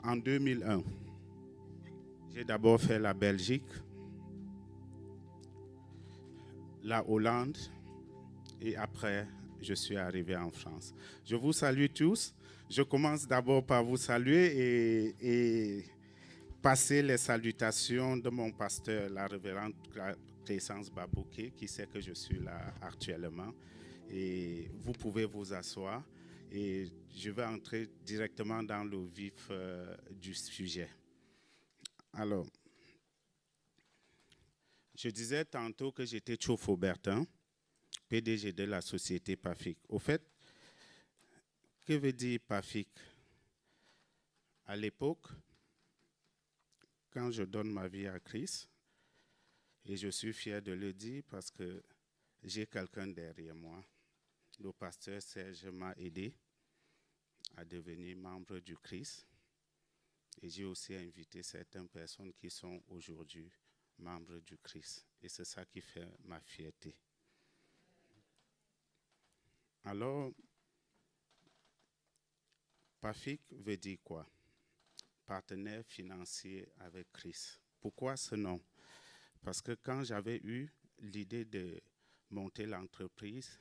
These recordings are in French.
en 2001. J'ai d'abord fait la Belgique, la Hollande et après, je suis arrivé en France. Je vous salue tous. Je commence d'abord par vous saluer et passer les salutations de mon pasteur, la révérende Crescence Babouké, qui sait que je suis là actuellement. Et vous pouvez vous asseoir et je vais entrer directement dans le vif du sujet. Alors, je disais tantôt que j'étais Tchofo Bertin, PDG de la société PAFIC. Au fait, que veut dire PAFIC? À l'époque, quand je donne ma vie à Christ, et je suis fier de le dire parce que j'ai quelqu'un derrière moi, le pasteur Serge m'a aidé à devenir membre du Christ. Et j'ai aussi invité certaines personnes qui sont aujourd'hui membres du Christ. Et c'est ça qui fait ma fierté. Alors, PAFIC veut dire quoi? Partenaire financier avec Christ. Pourquoi ce nom? Parce que quand j'avais eu l'idée de monter l'entreprise,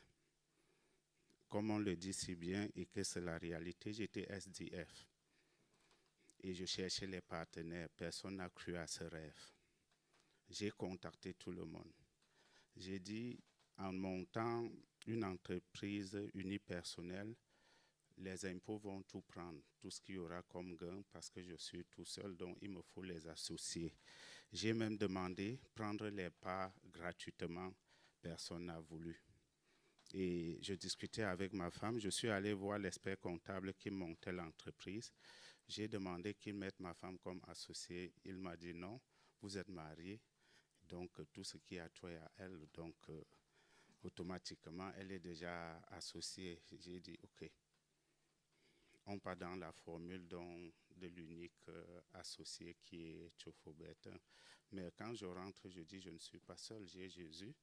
comme on le dit si bien et que c'est la réalité, j'étais SDF. Et je cherchais les partenaires. Personne n'a cru à ce rêve. J'ai contacté tout le monde. J'ai dit, en montant une entreprise unipersonnelle, les impôts vont tout prendre, tout ce qu'il y aura comme gain, parce que je suis tout seul, donc il me faut les associer. J'ai même demandé prendre les parts gratuitement. Personne n'a voulu. Et je discutais avec ma femme. Je suis allé voir l'expert comptable qui montait l'entreprise. J'ai demandé qu'il mette ma femme comme associée. Il m'a dit non, vous êtes mariés, donc tout ce qui est à toi et à elle, donc automatiquement, elle est déjà associée. J'ai dit ok. On part dans la formule de l'unique associé qui est Tchofo Bertin. Mais quand je rentre, je dis je ne suis pas seul, j'ai Jésus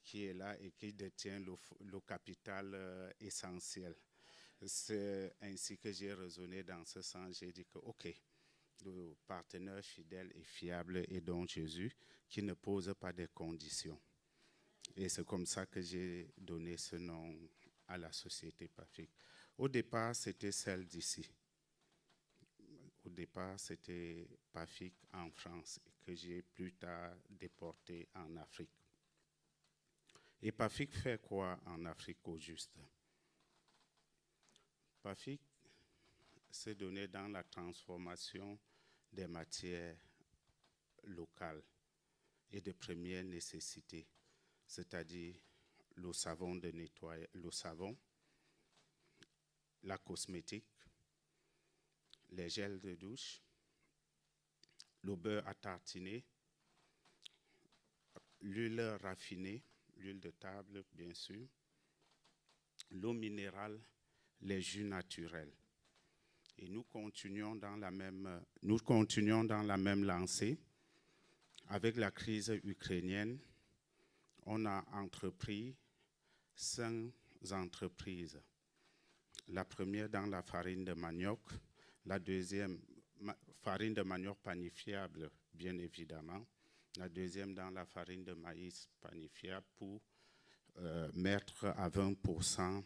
qui est là et qui détient le capital essentiel. C'est ainsi que j'ai raisonné dans ce sens. J'ai dit que ok, le partenaire fidèle et fiable est donc Jésus qui ne pose pas de conditions. Et c'est comme ça que j'ai donné ce nom à la société PAFIC. Au départ, c'était celle d'ici. Au départ, c'était PAFIC en France que j'ai plus tard déporté en Afrique. Et PAFIC fait quoi en Afrique au juste? PAFIC s'est donné dans la transformation des matières locales et de première nécessité, c'est-à-dire le savon de nettoyage, le savon, la cosmétique, les gels de douche, le beurre à tartiner, l'huile raffinée, l'huile de table bien sûr, l'eau minérale, les jus naturels. Et nous continuons dans la même lancée. Avec la crise ukrainienne, on a entrepris 5 entreprises. La première dans la farine de manioc, la deuxième, farine de manioc panifiable, bien évidemment. La deuxième dans la farine de maïs panifiable pour mettre à 20%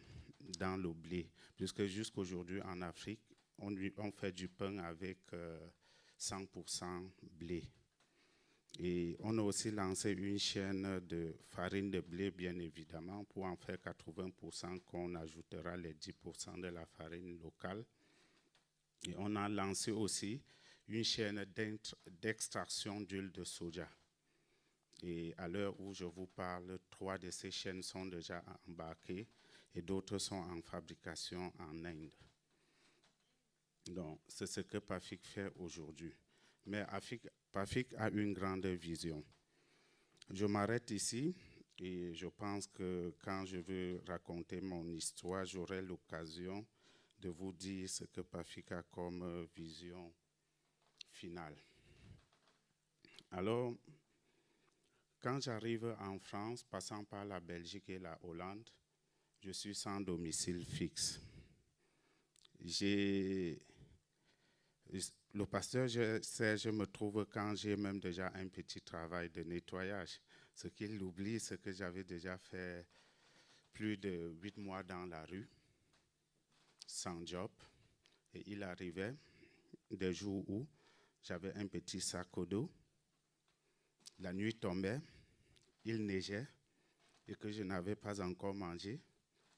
dans le blé. Puisque jusqu'aujourd'hui en Afrique, on fait du pain avec 100% blé. Et on a aussi lancé une chaîne de farine de blé, bien évidemment, pour en faire 80% qu'on ajoutera les 10% de la farine locale. Et on a lancé aussi une chaîne d'extraction d'huile de soja. Et à l'heure où je vous parle, 3 de ces chaînes sont déjà embarquées et d'autres sont en fabrication en Inde. Donc, c'est ce que PAFIC fait aujourd'hui. Mais PAFIC a une grande vision. Je m'arrête ici et je pense que quand je veux raconter mon histoire, j'aurai l'occasion de vous dire ce que PAFIC a comme vision finale. Alors, quand j'arrive en France, passant par la Belgique et la Hollande, je suis sans domicile fixe. J'ai Le pasteur Serge me trouve quand j'ai même déjà un petit travail de nettoyage. Ce qu'il oublie, c'est que j'avais déjà fait plus de 8 mois dans la rue, sans job. Et il arrivait des jours où j'avais un petit sac au dos, la nuit tombait, il neigeait et que je n'avais pas encore mangé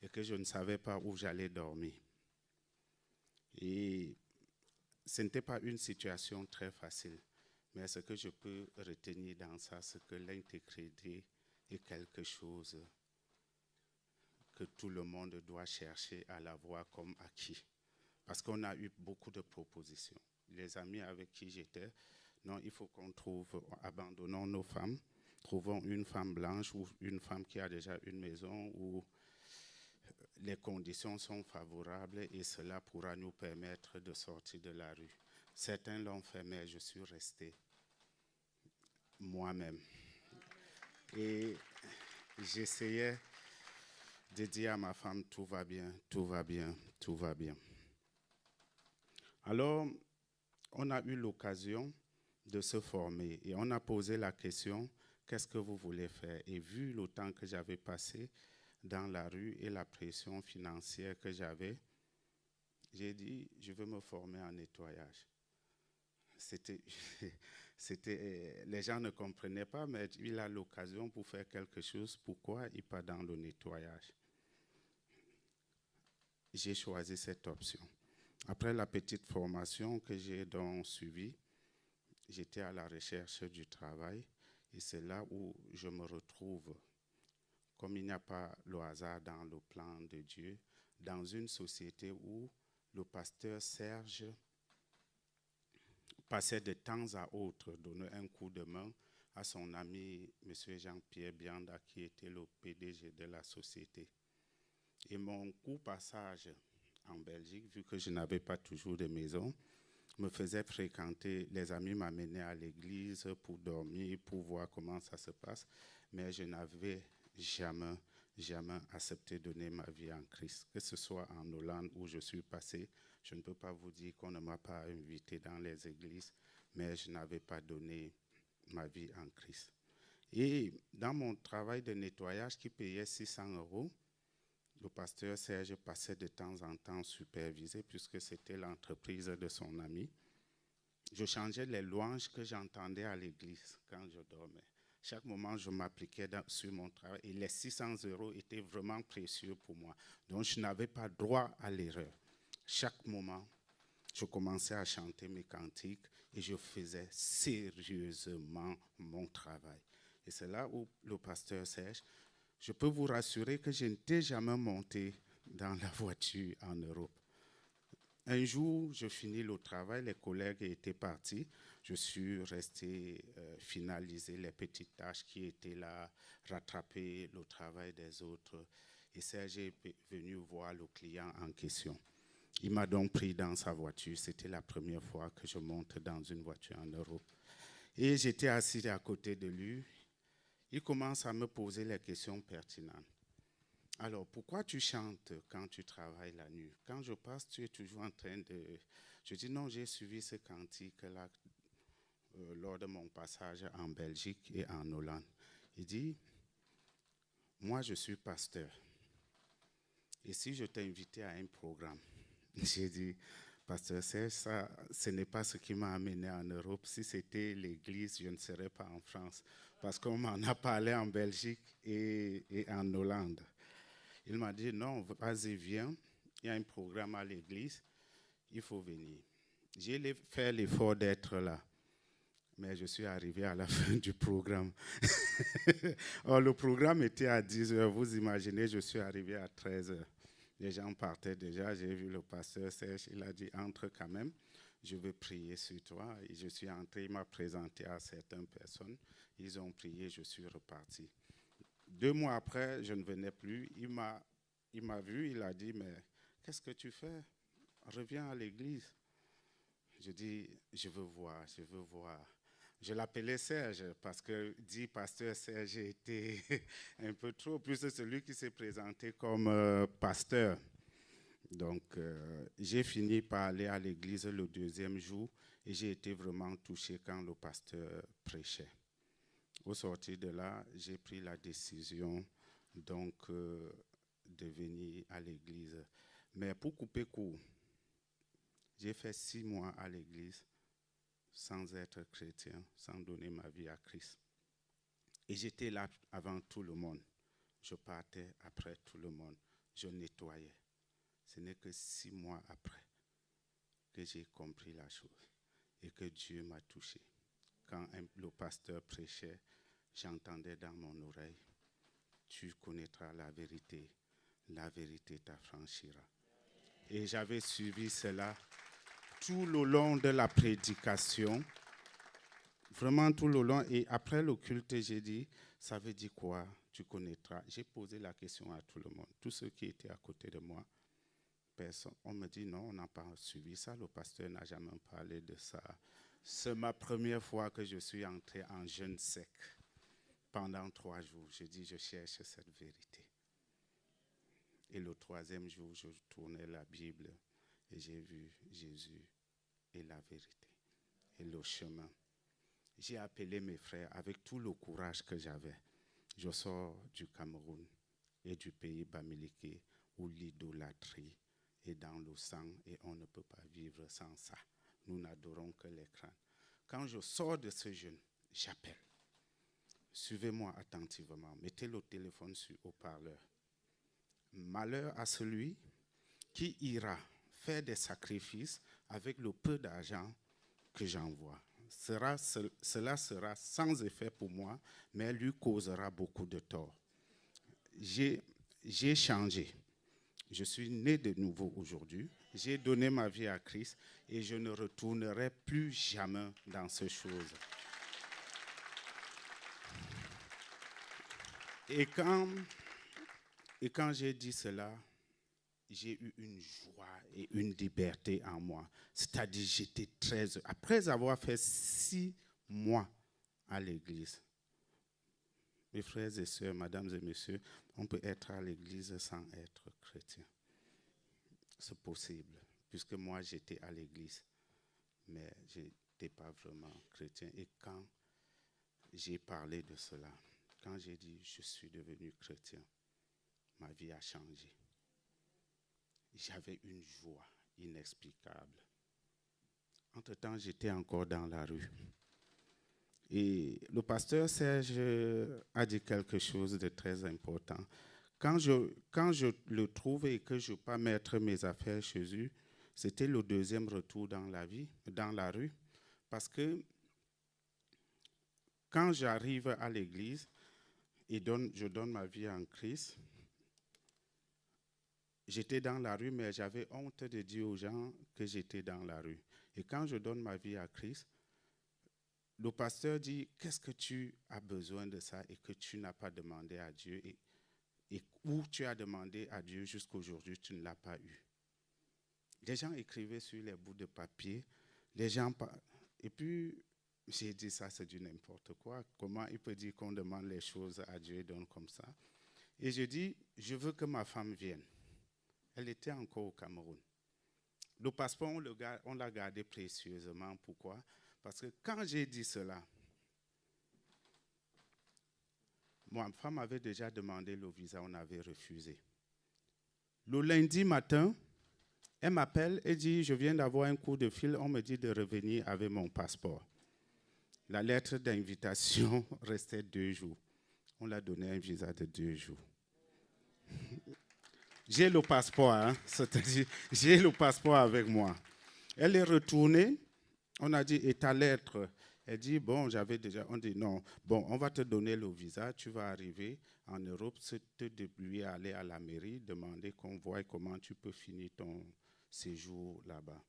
et que je ne savais pas où j'allais dormir. Et ce n'était pas une situation très facile, mais ce que je peux retenir dans ça, c'est que l'intégrité est quelque chose que tout le monde doit chercher à l'avoir comme acquis. Parce qu'on a eu beaucoup de propositions. Les amis avec qui j'étais, non, il faut qu'on trouve, abandonnons nos femmes, trouvons une femme blanche ou une femme qui a déjà une maison où les conditions sont favorables et cela pourra nous permettre de sortir de la rue. Certains l'ont fait, mais je suis resté moi-même. Et j'essayais de dire à ma femme, tout va bien, tout va bien, tout va bien. Alors, on a eu l'occasion de se former et on a posé la question, qu'est-ce que vous voulez faire? Et vu le temps que j'avais passé dans la rue et la pression financière que j'avais, j'ai dit, je veux me former en nettoyage. Les gens ne comprenaient pas, mais il a l'occasion pour faire quelque chose. Pourquoi il part dans le nettoyage? J'ai choisi cette option. Après la petite formation que j'ai donc suivie, j'étais à la recherche du travail et c'est là où je me retrouve, comme il n'y a pas le hasard dans le plan de Dieu, dans une société où le pasteur Serge passait de temps à autre donner un coup de main à son ami M. Jean-Pierre Bianda, qui était le PDG de la société. Et mon court passage en Belgique, vu que je n'avais pas toujours de maison, me faisait fréquenter, les amis m'amenaient à l'église pour dormir, pour voir comment ça se passe, mais je n'avais jamais accepté de donner ma vie en Christ. Que ce soit en Hollande où je suis passé, je ne peux pas vous dire qu'on ne m'a pas invité dans les églises, mais je n'avais pas donné ma vie en Christ. Et dans mon travail de nettoyage qui payait 600 €, le pasteur Serge passait de temps en temps superviser puisque c'était l'entreprise de son ami. Je changeais les louanges que j'entendais à l'église quand je dormais. Chaque moment, je m'appliquais sur mon travail et les 600 € étaient vraiment précieux pour moi. Donc, je n'avais pas droit à l'erreur. Chaque moment, je commençais à chanter mes cantiques et je faisais sérieusement mon travail. Et c'est là où le pasteur Serge, je peux vous rassurer que je n'étais jamais monté dans la voiture en Europe. Un jour, je finis le travail, les collègues étaient partis. Je suis resté finaliser les petites tâches qui étaient là, rattraper le travail des autres. Et Serge est venu voir le client en question. Il m'a donc pris dans sa voiture. C'était la première fois que je monte dans une voiture en Europe. Et j'étais assis à côté de lui. Il commence à me poser les questions pertinentes. Alors, pourquoi tu chantes quand tu travailles la nuit? Quand je passe, tu es toujours en train de... Je dis non, j'ai suivi ce cantique-là lors de mon passage en Belgique et en Hollande. Il dit, moi je suis pasteur. Et si je t'invitais à un programme? J'ai dit, pasteur Serge, ça, ce n'est pas ce qui m'a amené en Europe. Si c'était l'église, je ne serais pas en France. Parce qu'on m'en a parlé en Belgique et en Hollande. Il m'a dit, non, vas-y, viens, il y a un programme à l'église, il faut venir. J'ai fait l'effort d'être là, mais je suis arrivé à la fin du programme. Or, le programme était à 10 h, vous imaginez, je suis arrivé à 13 h. Les gens partaient déjà, j'ai vu le pasteur Serge, il a dit, entre quand même, je veux prier sur toi. Et je suis entré, il m'a présenté à certaines personnes, ils ont prié, je suis reparti. 2 mois après, je ne venais plus. Il m'a vu, il a dit, mais qu'est-ce que tu fais? Reviens à l'église. Je dis, je veux voir, je veux voir. Je l'appelais Serge parce que dit pasteur Serge était un peu trop, plus c'est celui qui s'est présenté comme pasteur. Donc, j'ai fini par aller à l'église le deuxième jour et j'ai été vraiment touché quand le pasteur prêchait. Au sortir de là, j'ai pris la décision donc de venir à l'église. Mais pour couper court, j'ai fait 6 mois à l'église sans être chrétien, sans donner ma vie à Christ. Et j'étais là avant tout le monde. Je partais après tout le monde. Je nettoyais. Ce n'est que 6 mois après que j'ai compris la chose et que Dieu m'a touché. Quand le pasteur prêchait, j'entendais dans mon oreille, tu connaîtras la vérité t'affranchira. Et j'avais suivi cela tout le long de la prédication, vraiment tout le long. Et après le culte, j'ai dit, ça veut dire quoi? Tu connaîtras. J'ai posé la question à tout le monde, tous ceux qui étaient à côté de moi. Personne. On me dit non, on n'a pas suivi ça, le pasteur n'a jamais parlé de ça. C'est ma première fois que je suis entré en jeûne sec. Pendant 3 jours, je dis, je cherche cette vérité. Et le 3e jour, je tournais la Bible et j'ai vu Jésus et la vérité et le chemin. J'ai appelé mes frères avec tout le courage que j'avais. Je sors du Cameroun et du pays Bamileke où l'idolâtrie est dans le sang et on ne peut pas vivre sans ça. Nous n'adorons que l'écran. Quand je sors de ce jeûne, j'appelle. Suivez-moi attentivement. Mettez le téléphone sur haut-parleur. Malheur à celui qui ira faire des sacrifices avec le peu d'argent que j'envoie. Cela sera sans effet pour moi, mais lui causera beaucoup de tort. J'ai changé. Je suis né de nouveau aujourd'hui. J'ai donné ma vie à Christ et je ne retournerai plus jamais dans ces choses. Et quand j'ai dit cela, j'ai eu une joie et une liberté en moi. C'est-à-dire, j'étais très heureux. Après avoir fait 6 mois à l'église, mes frères et sœurs, mesdames et messieurs, on peut être à l'église sans être chrétien. C'est possible, puisque moi, j'étais à l'église, mais je n'étais pas vraiment chrétien. Et quand j'ai parlé de cela, quand j'ai dit je suis devenu chrétien, ma vie a changé. J'avais une joie inexplicable. Entre-temps, j'étais encore dans la rue. Et le pasteur Serge a dit quelque chose de très important. Quand je le trouve et que je peux mettre mes affaires chez lui, c'était le 2e retour dans la rue. Parce que quand j'arrive à l'église et je donne ma vie en Christ, j'étais dans la rue, mais j'avais honte de dire aux gens que j'étais dans la rue. Et quand je donne ma vie à Christ, le pasteur dit, qu'est-ce que tu as besoin de ça et que tu n'as pas demandé à Dieu et où tu as demandé à Dieu jusqu'à aujourd'hui, tu ne l'as pas eu. Les gens écrivaient sur les bouts de papier, et puis j'ai dit ça, c'est du n'importe quoi. Comment il peut dire qu'on demande les choses à Dieu et donne comme ça? Et je dis, je veux que ma femme vienne. Elle était encore au Cameroun. Le passeport, on l'a gardé précieusement. Pourquoi? Parce que quand j'ai dit cela, ma femme avait déjà demandé le visa, on avait refusé. Le lundi matin, elle m'appelle et dit, je viens d'avoir un coup de fil, on me dit de revenir avec mon passeport. La lettre d'invitation restait 2 jours. On l'a donné un visa de 2 jours. J'ai le passeport, hein, c'est-à-dire j'ai le passeport avec moi. Elle est retournée, on a dit, et ta lettre? Elle dit, bon, on dit non, bon, on va te donner le visa, tu vas arriver en Europe, te débrouiller à aller à la mairie, demander qu'on voie comment tu peux finir ton séjour là-bas.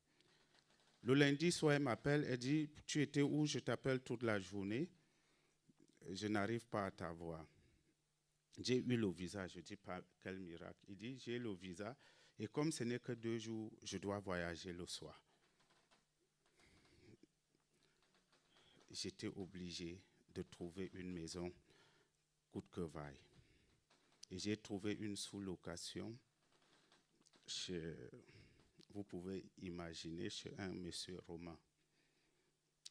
Le lundi soir, elle m'appelle, elle dit, tu étais où? Je t'appelle toute la journée, je n'arrive pas à t'avoir. J'ai eu le visa, je dis pas quel miracle. Il dit, j'ai le visa et comme ce n'est que 2 jours, je dois voyager le soir. J'étais obligé de trouver une maison coûte que vaille. Et j'ai trouvé une sous-location vous pouvez imaginer chez un monsieur romain.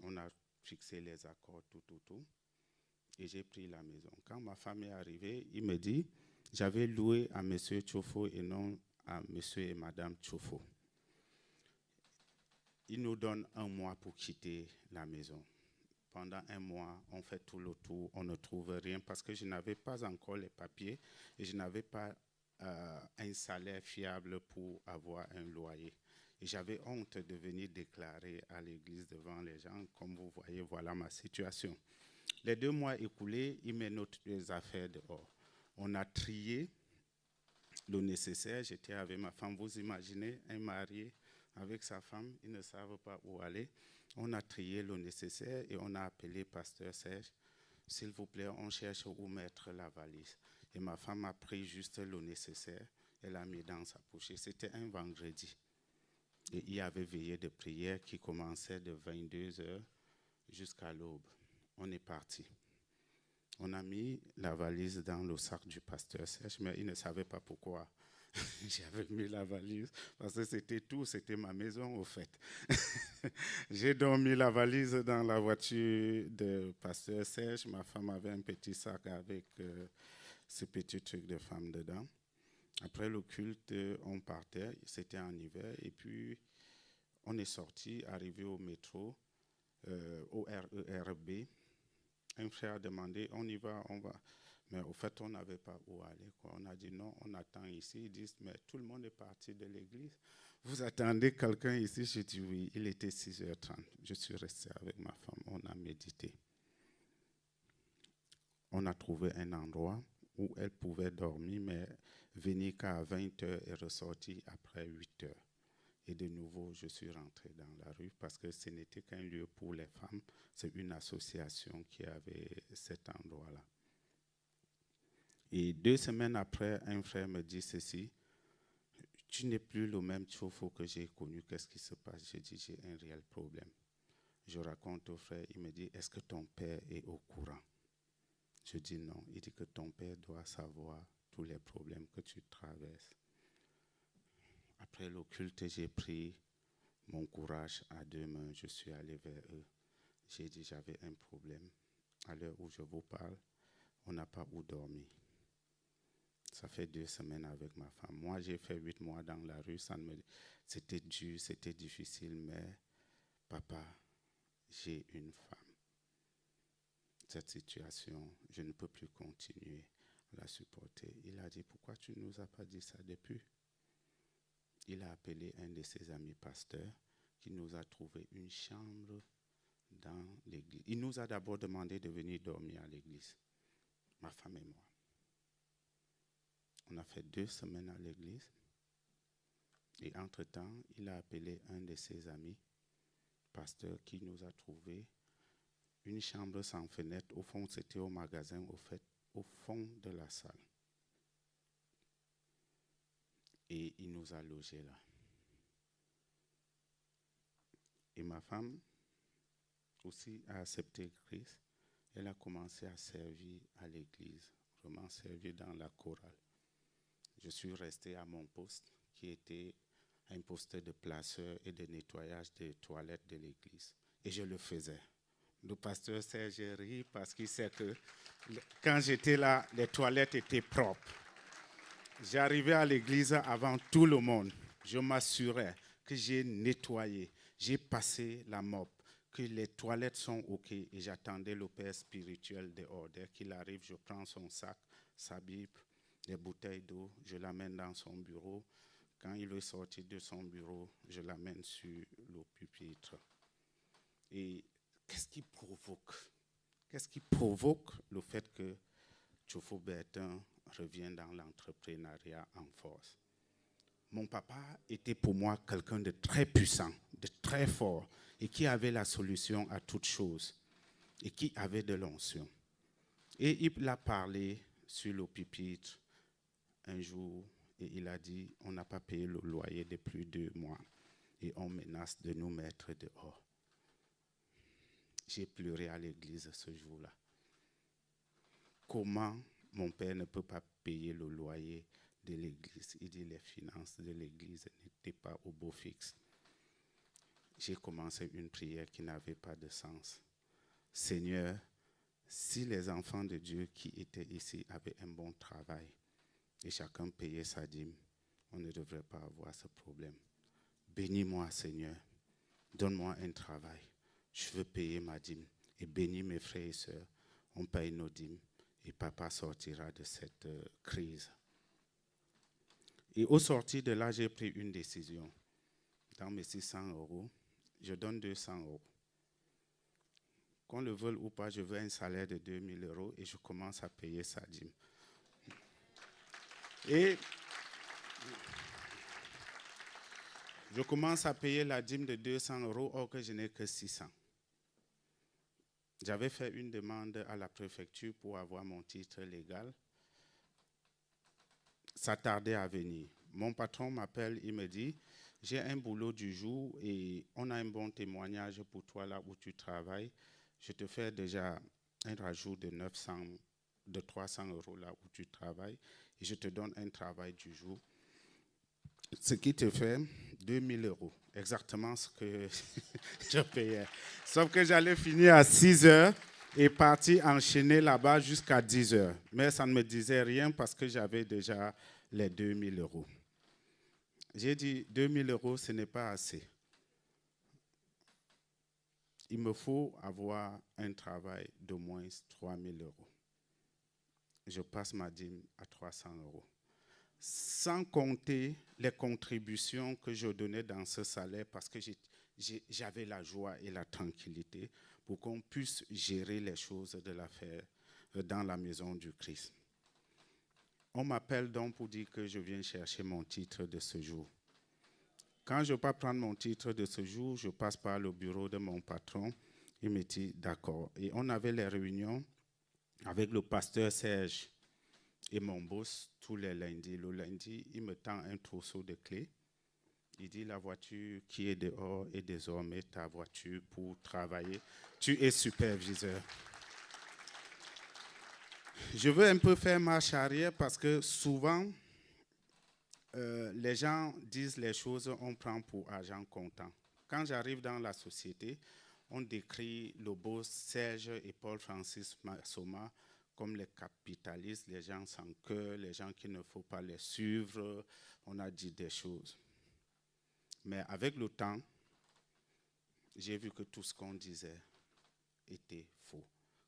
On a fixé les accords, tout. Et j'ai pris la maison. Quand ma femme est arrivée, il me dit, j'avais loué à monsieur Tchofo et non à monsieur et madame Tchofo. Il nous donne 1 mois pour quitter la maison. Pendant 1 mois, on fait tout le tour, on ne trouve rien parce que je n'avais pas encore les papiers et je n'avais pas un salaire fiable pour avoir un loyer. Et j'avais honte de venir déclarer à l'église devant les gens. Comme vous voyez, voilà ma situation. Les 2 mois écoulés, il met notre affaires dehors. On a trié le nécessaire. J'étais avec ma femme. Vous imaginez un marié avec sa femme, ils ne savent pas où aller. On a trié le nécessaire et on a appelé pasteur Serge. S'il vous plaît, on cherche où mettre la valise. Et ma femme a pris juste le nécessaire. Elle l'a mis dans sa poche. C'était un vendredi. Et il y avait veillée de prière qui commençait de 22h jusqu'à l'aube. On est parti. On a mis la valise dans le sac du pasteur Serge, mais il ne savait pas pourquoi j'avais mis la valise, parce que c'était tout, c'était ma maison au fait. J'ai donc mis la valise dans la voiture de pasteur Serge. Ma femme avait un petit sac avec ce petit truc de femme dedans. Après le culte, on partait, c'était en hiver, et puis on est sorti, arrivé au métro, au RERB. Un frère a demandé, on y va, on va. Mais au fait, on n'avait pas où aller, quoi. On a dit non, on attend ici. Ils disent, mais tout le monde est parti de l'église. Vous attendez quelqu'un ici? Je dis oui. Il était 6h30. Je suis resté avec ma femme. On a médité. On a trouvé un endroit où elle pouvait dormir, mais venir qu'à 20h et ressortir après 8h. Et de nouveau, je suis rentré dans la rue parce que ce n'était qu'un lieu pour les femmes. C'est une association qui avait cet endroit-là. Et 2 semaines après, un frère me dit ceci: tu n'es plus le même Tchofo que j'ai connu, qu'est-ce qui se passe? J'ai dit, j'ai un réel problème. Je raconte au frère, il me dit, est-ce que ton père est au courant? Je dis non. Il dit que ton père doit savoir tous les problèmes que tu traverses. Après le culte, j'ai pris mon courage à 2 mains, je suis allé vers eux. J'ai dit, j'avais un problème. À l'heure où je vous parle, on n'a pas où dormir. Ça fait 2 semaines avec ma femme. Moi, j'ai fait 8 mois dans la rue. C'était dur, c'était difficile, mais papa, j'ai une femme. Cette situation, je ne peux plus continuer à la supporter. Il a dit, pourquoi tu ne nous as pas dit ça depuis? Il a appelé un de ses amis pasteurs qui nous a trouvé une chambre dans l'église. Il nous a d'abord demandé de venir dormir à l'église, ma femme et moi. On a fait 2 semaines à l'église. Et entre-temps, il a appelé un de ses amis, pasteur, qui nous a trouvé une chambre sans fenêtre. Au fond, c'était au magasin, au fond de la salle. Et il nous a logés là. Et ma femme aussi a accepté Christ. Elle a commencé à servir à l'église, vraiment servir dans la chorale. Je suis resté à mon poste, qui était un poste de placeur et de nettoyage des toilettes de l'église. Et je le faisais. Le pasteur Serge rit parce qu'il sait que quand j'étais là, les toilettes étaient propres. J'arrivais à l'église avant tout le monde. Je m'assurais que j'ai nettoyé, j'ai passé la mop, que les toilettes sont OK. Et j'attendais le père spirituel dehors. Dès qu'il arrive, je prends son sac, sa Bible, les bouteilles d'eau, je l'amène dans son bureau. Quand il est sorti de son bureau, je l'amène sur le pupitre. Et qu'est-ce qui provoque le fait que Tchofo Bertin revienne dans l'entrepreneuriat en force? Mon papa était pour moi quelqu'un de très puissant, de très fort, et qui avait la solution à toutes choses, et qui avait de l'onction. Et il a parlé sur le pupitre un jour, et il a dit, on n'a pas payé le loyer de plus de 2 mois, et on menace de nous mettre dehors. J'ai pleuré à l'église ce jour-là. Comment mon père ne peut pas payer le loyer de l'église. Il dit les finances de l'église n'étaient pas au beau fixe. J'ai commencé une prière qui n'avait pas de sens. Seigneur, si les enfants de Dieu qui étaient ici avaient un bon travail et chacun payait sa dîme, on ne devrait pas avoir ce problème. Bénis-moi, Seigneur. Donne-moi un travail. Je veux payer ma dîme. Et bénis mes frères et sœurs. On paye nos dîmes et papa sortira de cette crise. Et au sortir de là, j'ai pris une décision. Dans mes 600 €, je donne 200 €. Qu'on le veuille ou pas, je veux un salaire de 2000 € et je commence à payer sa dîme. Et je commence à payer la dîme de 200 €, or que je n'ai que 600. J'avais fait une demande à la préfecture pour avoir mon titre légal. Ça tardait à venir. Mon patron m'appelle, il me dit, j'ai un boulot du jour et on a un bon témoignage pour toi là où tu travailles. Je te fais déjà un rajout de 300 € là où tu travailles et je te donne un travail du jour. Ce qui te fait 2000 €, exactement ce que je payais. Sauf que j'allais finir à 6 h et partir enchaîner là-bas jusqu'à 10 h. Mais ça ne me disait rien parce que j'avais déjà les 2000 €. J'ai dit 2000 € ce n'est pas assez. Il me faut avoir un travail d'au moins 3000 €. Je passe ma dîme à 300 €. Sans compter les contributions que je donnais dans ce salaire parce que j'avais la joie et la tranquillité pour qu'on puisse gérer les choses de l'affaire dans la maison du Christ. On m'appelle donc pour dire que je viens chercher mon titre de séjour. Quand je pars prendre mon titre de séjour, je passe par le bureau de mon patron. Il me dit d'accord. Et on avait les réunions avec le pasteur Serge et mon boss tous les lundis. Le lundi, il me tend un trousseau de clés. Il dit la voiture qui est dehors est désormais ta voiture pour travailler. Tu es superviseur. Je veux un peu faire marche arrière parce que souvent, les gens disent les choses, on prend pour argent comptant. Quand j'arrive dans la société, on décrit le boss Serge et Paul-Francis Massoma comme les capitalistes, les gens sans cœur, les gens qu'il ne faut pas les suivre. On a dit des choses. Mais avec le temps, j'ai vu que tout ce qu'on disait était faux.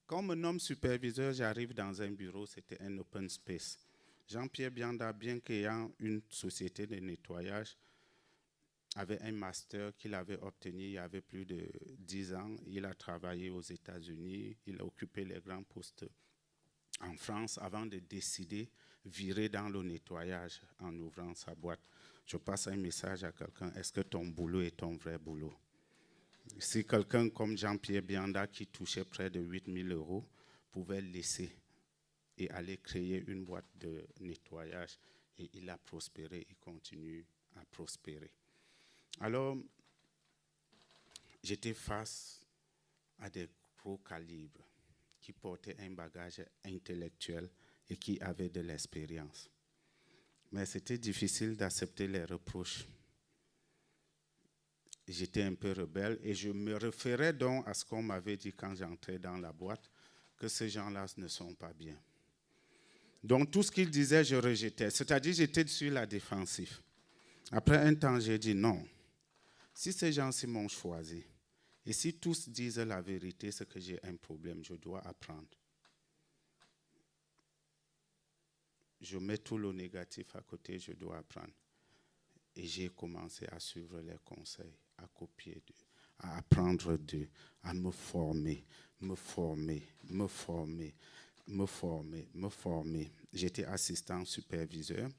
Quand on me nomme superviseur, j'arrive dans un bureau, c'était un open space. Jean-Pierre Bianda, bien qu'ayant une société de nettoyage, avait un master qu'il avait obtenu il y avait plus de 10 ans. Il a travaillé aux États-Unis, il a occupé les grands postes en France avant de décider virer dans le nettoyage en ouvrant sa boîte. Je passe un message à quelqu'un, est-ce que ton boulot est ton vrai boulot? Si quelqu'un comme Jean-Pierre Bianda qui touchait près de 8000 € pouvait laisser et aller créer une boîte de nettoyage et il a prospéré, il continue à prospérer. Alors, j'étais face à des gros calibres qui portaient un bagage intellectuel et qui avaient de l'expérience. Mais c'était difficile d'accepter les reproches. J'étais un peu rebelle et je me référais donc à ce qu'on m'avait dit quand j'entrais dans la boîte, que ces gens-là ne sont pas bien. Donc tout ce qu'ils disaient, je rejetais. C'est-à-dire j'étais sur la défensive. Après un temps, j'ai dit non. Si ces gens-ci m'ont choisi, et si tous disent la vérité, c'est que j'ai un problème, je dois apprendre. Je mets tout le négatif à côté, je dois apprendre. Et j'ai commencé à suivre les conseils, à copier d'eux, à apprendre d'eux, à me former. J'étais assistant superviseur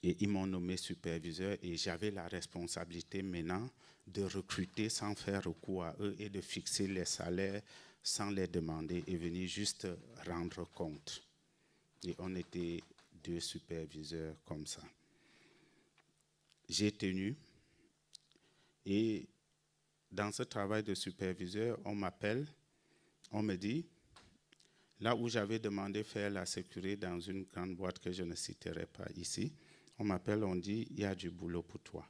et ils m'ont nommé superviseur et j'avais la responsabilité maintenant de recruter sans faire recours à eux et de fixer les salaires sans les demander et venir juste rendre compte. Et on était 2 superviseurs comme ça. J'ai tenu et dans ce travail de superviseur, on m'appelle, on me dit, Là où j'avais demandé faire la sécurité dans une grande boîte que je ne citerai pas ici, on m'appelle, on dit, il y a du boulot pour toi.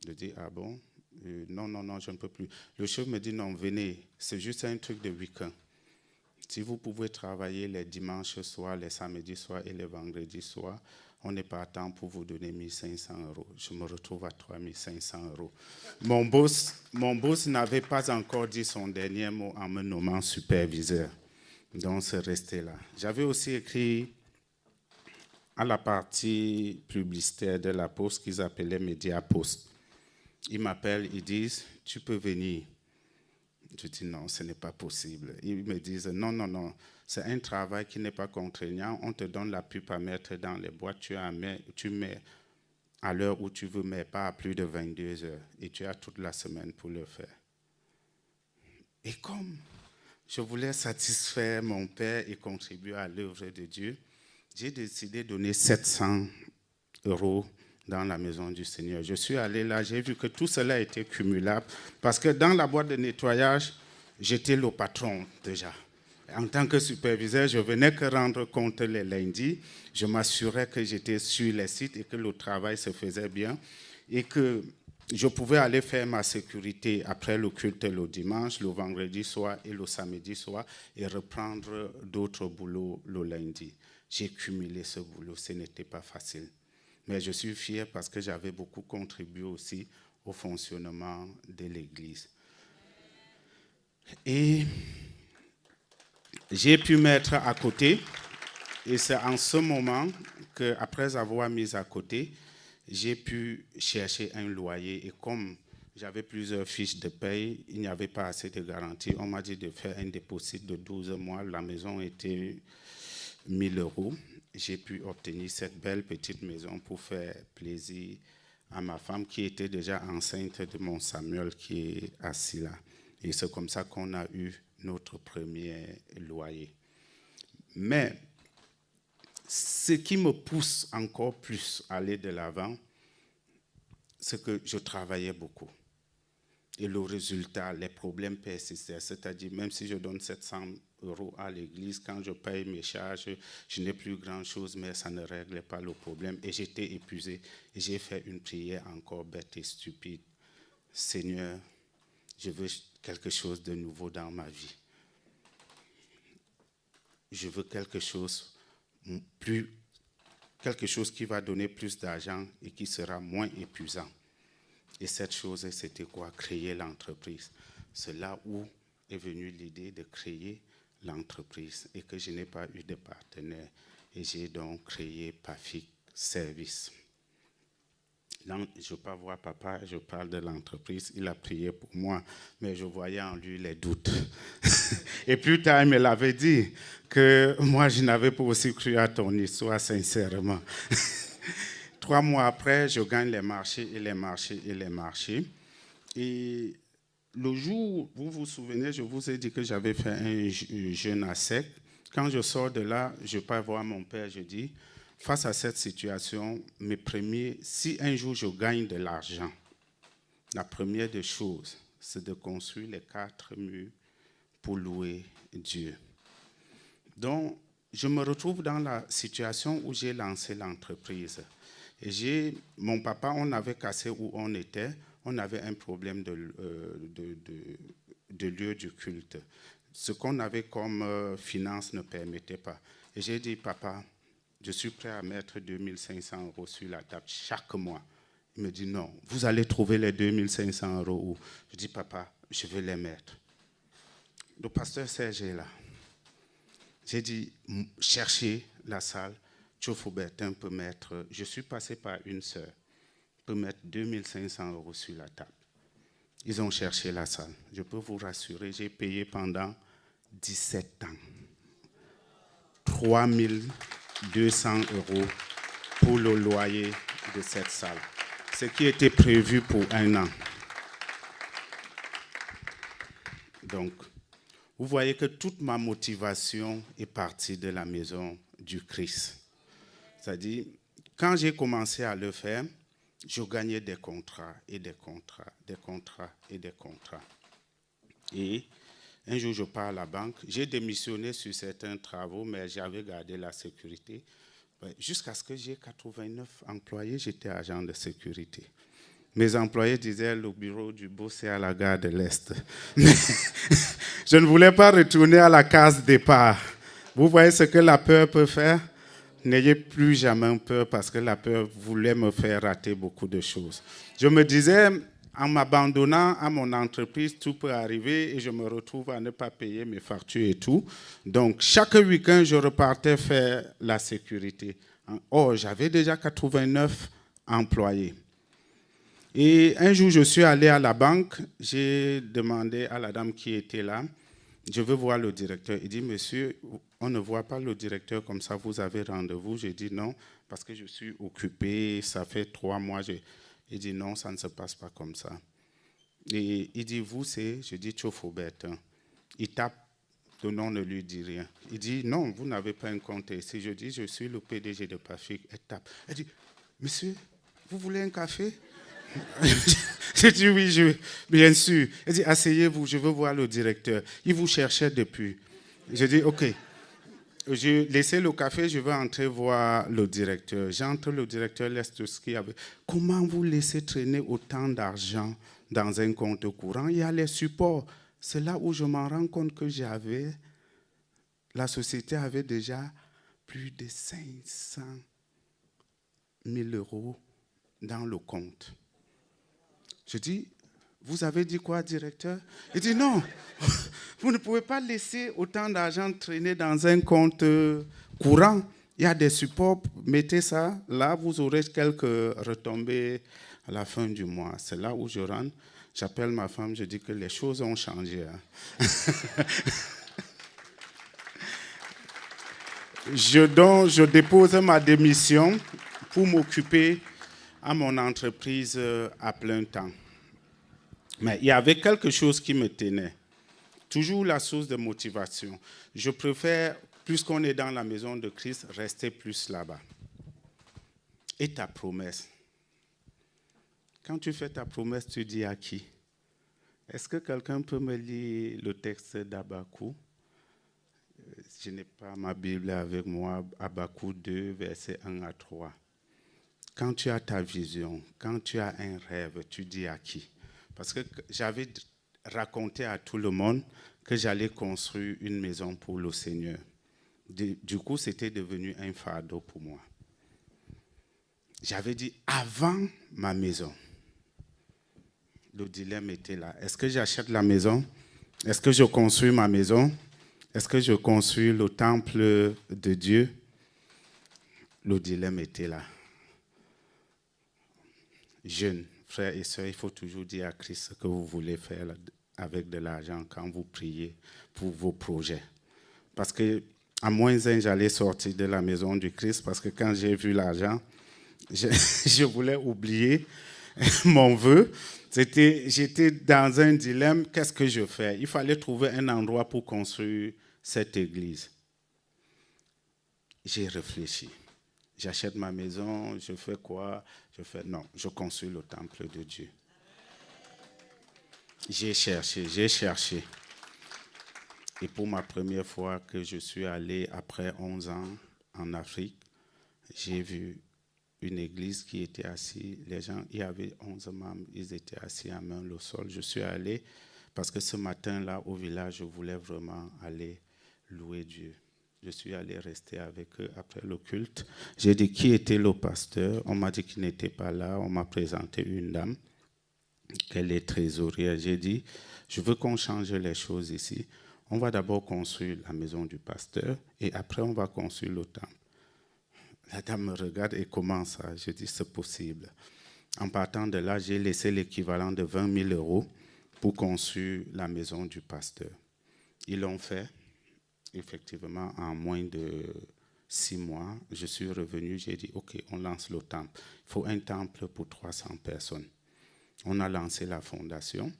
Je dis, ah bon? Non, non, non, je ne peux plus. Le chef me dit, non, venez, c'est juste un truc de week-end. Si vous pouvez travailler les dimanches soirs, les samedis soirs et les vendredis soirs, on n'est pas à temps pour vous donner 1 500 €. Je me retrouve à 3 500 €. Mon boss n'avait pas encore dit son dernier mot en me nommant superviseur. Donc, c'est resté là. J'avais aussi écrit à la partie publicitaire de la Poste qu'ils appelaient Média Post. Ils m'appellent, ils disent, tu peux venir. Je dis non, ce n'est pas possible. Ils me disent non, non, non, c'est un travail qui n'est pas contraignant. On te donne la pub à mettre dans les boîtes, tu mets à l'heure où tu veux, mais pas à plus de 22 heures. Et tu as toute la semaine pour le faire. Et comme je voulais satisfaire mon père et contribuer à l'œuvre de Dieu, j'ai décidé de donner 700 € dans la maison du Seigneur. Je suis allé là, j'ai vu que tout cela était cumulable parce que dans la boîte de nettoyage, j'étais le patron déjà. En tant que superviseur, je venais que rendre compte les lundis. Je m'assurais que j'étais sur les sites et que le travail se faisait bien et que je pouvais aller faire ma sécurité après le culte le dimanche, le vendredi soir et le samedi soir et reprendre d'autres boulots le lundi. J'ai cumulé ce boulot, ce n'était pas facile. Mais je suis fier parce que j'avais beaucoup contribué aussi au fonctionnement de l'Église. Et j'ai pu mettre à côté, et c'est en ce moment qu'après avoir mis à côté, j'ai pu chercher un loyer. Et comme j'avais plusieurs fiches de paye, il n'y avait pas assez de garantie. On m'a dit de faire un dépôt de 12 mois. La maison était 1 000 €. J'ai pu obtenir cette belle petite maison pour faire plaisir à ma femme qui était déjà enceinte de mon Samuel qui est assis là. Et c'est comme ça qu'on a eu notre premier loyer. Mais ce qui me pousse encore plus à aller de l'avant, c'est que je travaillais beaucoup. Et le résultat, les problèmes persistaient. C'est-à-dire, même si je donne 700 € à l'église, quand je paye mes charges, je n'ai plus grand-chose, mais ça ne réglait pas le problème. Et j'étais épuisé. Et j'ai fait une prière encore bête et stupide. Seigneur, je veux quelque chose de nouveau dans ma vie. Je veux quelque chose qui va donner plus d'argent et qui sera moins épuisant. Et cette chose, c'était quoi? Créer l'entreprise. C'est là où est venue l'idée de créer l'entreprise et que je n'ai pas eu de partenaire. Et j'ai donc créé PAFIC Service. Là, je ne peux pas voir papa, je parle de l'entreprise. Il a prié pour moi, mais je voyais en lui les doutes. Et plus tard, il me l'avait dit que moi, je n'avais pas aussi cru à ton histoire, sincèrement. 3 mois après, je gagne les marchés et les marchés et les marchés. Et le jour, vous vous souvenez, je vous ai dit que j'avais fait un jeûne à sec. Quand je sors de là, je pars voir mon père, je dis, face à cette situation, si un jour je gagne de l'argent, la première des choses, c'est de construire les 4 murs pour louer Dieu. Donc, je me retrouve dans la situation où j'ai lancé l'entreprise. Et mon papa, on avait cassé où on était, on avait un problème de lieu du culte. Ce qu'on avait comme finance ne permettait pas. Et j'ai dit, papa, je suis prêt à mettre 2 500 € sur la table chaque mois. Il me dit, non, vous allez trouver les 2 500 € où? Je dis, papa, je vais les mettre. Le pasteur Serge est là. J'ai dit, cherchez la salle. Tchofoubertin peut mettre, je suis passé par une sœur, peut mettre 2 500 € sur la table. Ils ont cherché la salle. Je peux vous rassurer, j'ai payé pendant 17 ans 3 200 € pour le loyer de cette salle. Ce qui était prévu pour 1 an. Donc, vous voyez que toute ma motivation est partie de la maison du Christ. C'est-à-dire, quand j'ai commencé à le faire, je gagnais des contrats et des contrats, des contrats et des contrats. Et Un jour, je pars à la banque. J'ai démissionné sur certains travaux, mais j'avais gardé la sécurité. Jusqu'à ce que j'ai 89 employés, j'étais agent de sécurité. Mes employés disaient le bureau du boss est à la gare de l'Est. Mais je ne voulais pas retourner à la case départ. Vous voyez ce que la peur peut faire? N'ayez plus jamais peur parce que la peur voulait me faire rater beaucoup de choses. Je me disais, en m'abandonnant à mon entreprise, tout peut arriver et je me retrouve à ne pas payer mes factures et tout. Donc, chaque week-end, je repartais faire la sécurité. Oh, j'avais déjà 89 employés. Et un jour, je suis allé à la banque, j'ai demandé à la dame qui était là, je veux voir le directeur. Il dit, monsieur, on ne voit pas le directeur comme ça, vous avez rendez-vous. J'ai dit non, parce que je suis occupé, ça fait 3 mois. Il dit non, ça ne se passe pas comme ça. Et il dit, vous, c'est, je dis, Tchofobet. Il tape, le nom ne lui dit rien. Il dit, non, vous n'avez pas un compte ici. Je dis, je suis le PDG de Pafik. Elle tape. Elle dit, monsieur, vous voulez un café? J'ai dit oui, bien sûr. Il dit, asseyez-vous, je veux voir le directeur. Il vous cherchait depuis. J'ai dit, ok. Je laissais le café, je veux entrer voir le directeur. J'entre, le directeur laisse tout ce qu'il y avait. Comment vous laissez traîner autant d'argent dans un compte courant? Il y a les supports. C'est là où je m'en rends compte que la société avait déjà plus de 500 000 € dans le compte. Je dis, vous avez dit quoi, directeur? Il dit, non, vous ne pouvez pas laisser autant d'argent traîner dans un compte courant. Il y a des supports, mettez ça, là, vous aurez quelques retombées à la fin du mois. C'est là où je rentre, j'appelle ma femme, je dis que les choses ont changé. Hein. Je dépose ma démission pour m'occuper à mon entreprise à plein temps. Mais il y avait quelque chose qui me tenait. Toujours la source de motivation. Je préfère, puisqu'on est dans la maison de Christ, rester plus là-bas. Et ta promesse. Quand tu fais ta promesse, tu dis à qui? Est-ce que quelqu'un peut me lire le texte d'Habakkuk? Je n'ai pas ma Bible avec moi. Habakkuk 2, versets 1 à 3. Quand tu as ta vision, quand tu as un rêve, tu dis à qui? Parce que j'avais raconté à tout le monde que j'allais construire une maison pour le Seigneur. Du coup, c'était devenu un fardeau pour moi. J'avais dit avant ma maison. Le dilemme était là. Est-ce que j'achète la maison? Est-ce que je construis ma maison? Est-ce que je construis le temple de Dieu? Le dilemme était là. Jeunes, frères et sœurs, il faut toujours dire à Christ ce que vous voulez faire avec de l'argent quand vous priez pour vos projets. Parce que, à moins un, j'allais sortir de la maison du Christ parce que quand j'ai vu l'argent, je voulais oublier mon vœu. J'étais dans un dilemme, qu'est-ce que je fais? Il fallait trouver un endroit pour construire cette église. J'ai réfléchi. J'achète ma maison, je fais quoi? Non, je construis le temple de Dieu. J'ai cherché. Et pour ma première fois que je suis allé après 11 ans en Afrique, j'ai vu une église qui était assise. Les gens, il y avait 11 membres, ils étaient assis à main le sol. Je suis allé parce que ce matin-là, au village, je voulais vraiment aller louer Dieu. Je suis allé rester avec eux après le culte. J'ai dit qui était le pasteur. On m'a dit qu'il n'était pas là. On m'a présenté une dame, qu'elle est trésorière. J'ai dit, je veux qu'on change les choses ici. On va d'abord construire la maison du pasteur et après on va construire le temple. La dame me regarde et comment ça? Je dis, c'est possible. En partant de là, j'ai laissé l'équivalent de 20 000 € pour construire la maison du pasteur. Ils l'ont fait. Effectivement, en moins de 6 mois, je suis revenu, j'ai dit, OK, on lance le temple. Il faut un temple pour 300 personnes. On a lancé la fondation.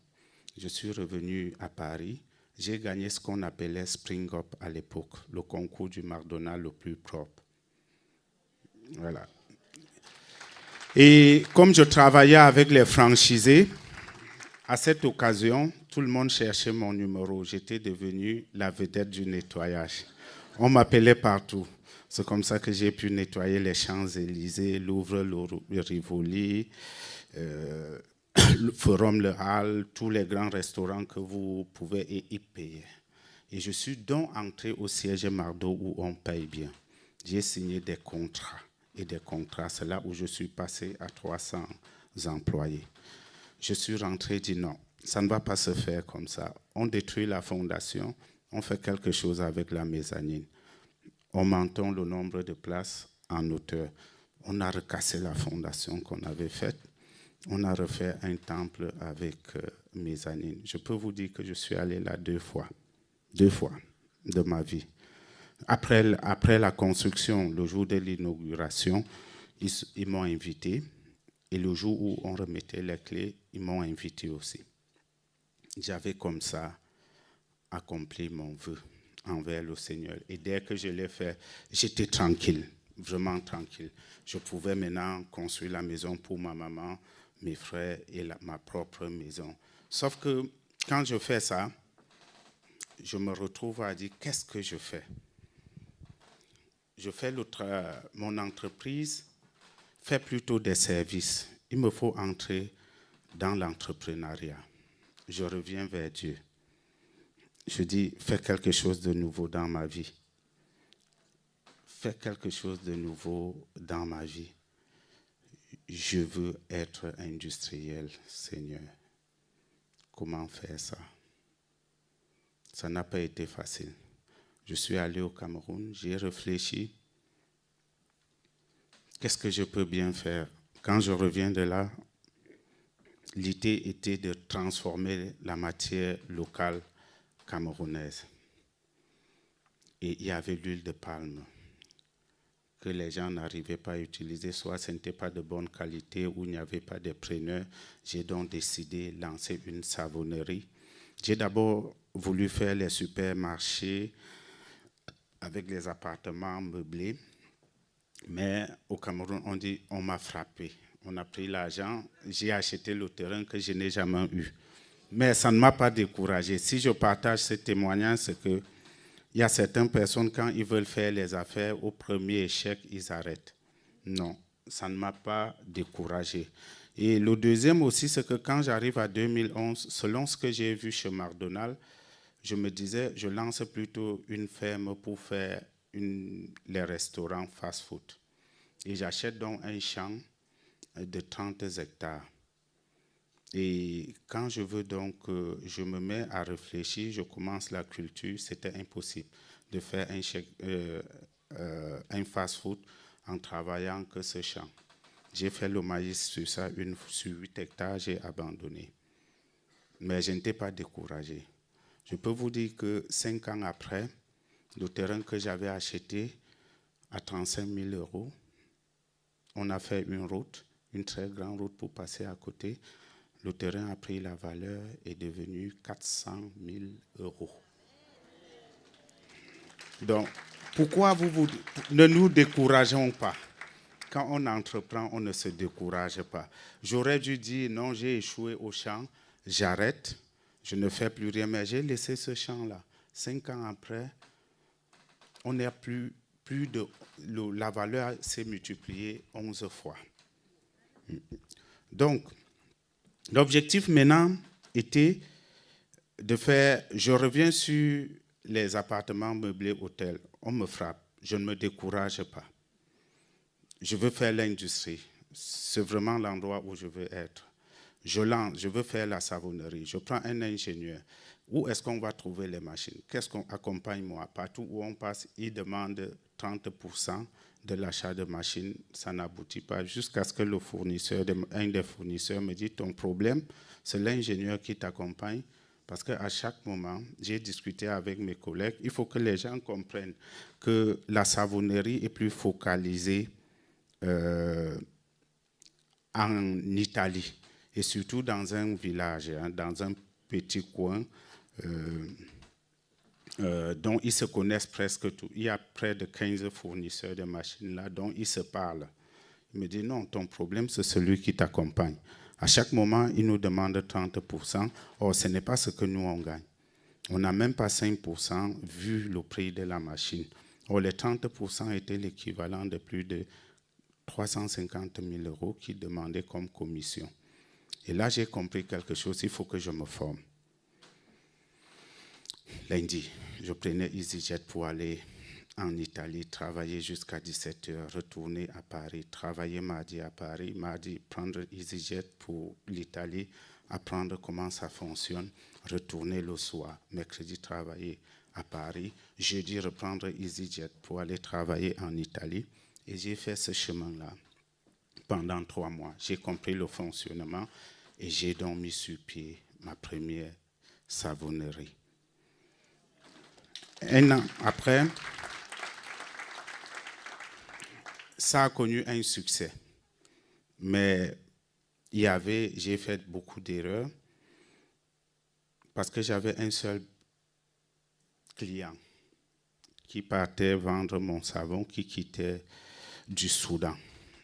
Je suis revenu à Paris. J'ai gagné ce qu'on appelait Spring Up à l'époque, le concours du McDonald's le plus propre. Voilà. Et comme je travaillais avec les franchisés, à cette occasion, tout le monde cherchait mon numéro. J'étais devenu la vedette du nettoyage. On m'appelait partout. C'est comme ça que j'ai pu nettoyer les Champs-Élysées, Louvre, le Rivoli, le Forum, le Hall, tous les grands restaurants que vous pouvez y payer. Et je suis donc entré au siège Mardeau où on paye bien. J'ai signé des contrats et des contrats. C'est là où je suis passé à 300 employés. Je suis rentré et dit non, ça ne va pas se faire comme ça. On détruit la fondation, on fait quelque chose avec la mezzanine. Augmentons le nombre de places en hauteur. On a recassé la fondation qu'on avait faite. On a refait un temple avec mezzanine. Je peux vous dire que je suis allé là 2 fois de ma vie. Après la construction, le jour de l'inauguration, ils m'ont invité. Et le jour où on remettait les clés, ils m'ont invité aussi. J'avais comme ça accompli mon vœu envers le Seigneur. Et dès que je l'ai fait, j'étais tranquille, vraiment tranquille. Je pouvais maintenant construire la maison pour ma maman, mes frères et ma propre maison. Sauf que quand je fais ça, je me retrouve à dire, qu'est-ce que je fais? Je fais mon entreprise fait plutôt des services. Il me faut entrer dans l'entrepreneuriat. Je reviens vers Dieu. Je dis, fais quelque chose de nouveau dans ma vie. Fais quelque chose de nouveau dans ma vie. Je veux être industriel, Seigneur. Comment faire ça? Ça n'a pas été facile. Je suis allé au Cameroun, j'ai réfléchi. Qu'est-ce que je peux bien faire? Quand je reviens de là, l'idée était de transformer la matière locale camerounaise. Et il y avait l'huile de palme que les gens n'arrivaient pas à utiliser, soit ce n'était pas de bonne qualité ou il n'y avait pas de preneurs. J'ai donc décidé de lancer une savonnerie. J'ai d'abord voulu faire les supermarchés avec les appartements meublés. Mais au Cameroun, on dit on m'a frappé. On a pris l'argent, j'ai acheté le terrain que je n'ai jamais eu. Mais ça ne m'a pas découragé. Si je partage ce témoignage, c'est qu'il y a certaines personnes, quand ils veulent faire les affaires, au premier échec, ils arrêtent. Non, ça ne m'a pas découragé. Et le deuxième aussi, c'est que quand j'arrive à 2011, selon ce que j'ai vu chez McDonald's, je me disais, je lance plutôt une ferme pour faire les restaurants fast-food. Et j'achète donc un champ de 30 hectares. Et quand je veux donc, je me mets à réfléchir, je commence la culture, c'était impossible de faire un fast-food en travaillant que ce champ. J'ai fait le maïs sur ça, sur 8 hectares, j'ai abandonné. Mais je n'étais pas découragé. Je peux vous dire que 5 ans après, le terrain que j'avais acheté à 35 000 €, on a fait une route, une très grande route pour passer à côté. Le terrain a pris la valeur et est devenu 400 000 €. Donc, pourquoi ne nous décourageons pas? Quand on entreprend, on ne se décourage pas. J'aurais dû dire non, j'ai échoué au champ, j'arrête, je ne fais plus rien, mais j'ai laissé ce champ-là. 5 ans après, on n'a plus de... la valeur s'est multipliée 11 fois. Donc, l'objectif maintenant était de faire... Je reviens sur les appartements meublés hôtels. On me frappe, je ne me décourage pas. Je veux faire l'industrie. C'est vraiment l'endroit où je veux être. Je veux faire la savonnerie. Je prends un ingénieur. Où est-ce qu'on va trouver les machines? Qu'est-ce qu'on accompagne moi? Partout où on passe, il demande 30% de l'achat de machines. Ça n'aboutit pas jusqu'à ce que un des fournisseurs me dit ton problème, c'est l'ingénieur qui t'accompagne. Parce qu'à chaque moment, j'ai discuté avec mes collègues, il faut que les gens comprennent que la savonnerie est plus focalisée en Italie et surtout dans un village, dans un petit coin dont ils se connaissent presque tous. Il y a près de 15 fournisseurs de machines là dont ils se parlent. Il me dit non, ton problème c'est celui qui t'accompagne. À chaque moment, ils nous demandent 30%. Or, ce n'est pas ce que nous, on gagne. On n'a même pas 5% vu le prix de la machine. Or, les 30% étaient l'équivalent de plus de 350 000 € qu'ils demandaient comme commission. Et là, j'ai compris quelque chose, il faut que je me forme. Lundi, je prenais EasyJet pour aller en Italie, travailler jusqu'à 17h, retourner à Paris, travailler mardi à Paris, mardi prendre EasyJet pour l'Italie, apprendre comment ça fonctionne, retourner le soir, mercredi travailler à Paris, jeudi reprendre EasyJet pour aller travailler en Italie. Et j'ai fait ce chemin-là pendant 3 mois. J'ai compris le fonctionnement et j'ai donc mis sur pied ma première savonnerie. Un an après, ça a connu un succès. Mais j'ai fait beaucoup d'erreurs parce que j'avais un seul client qui partait vendre mon savon, qui quittait du Soudan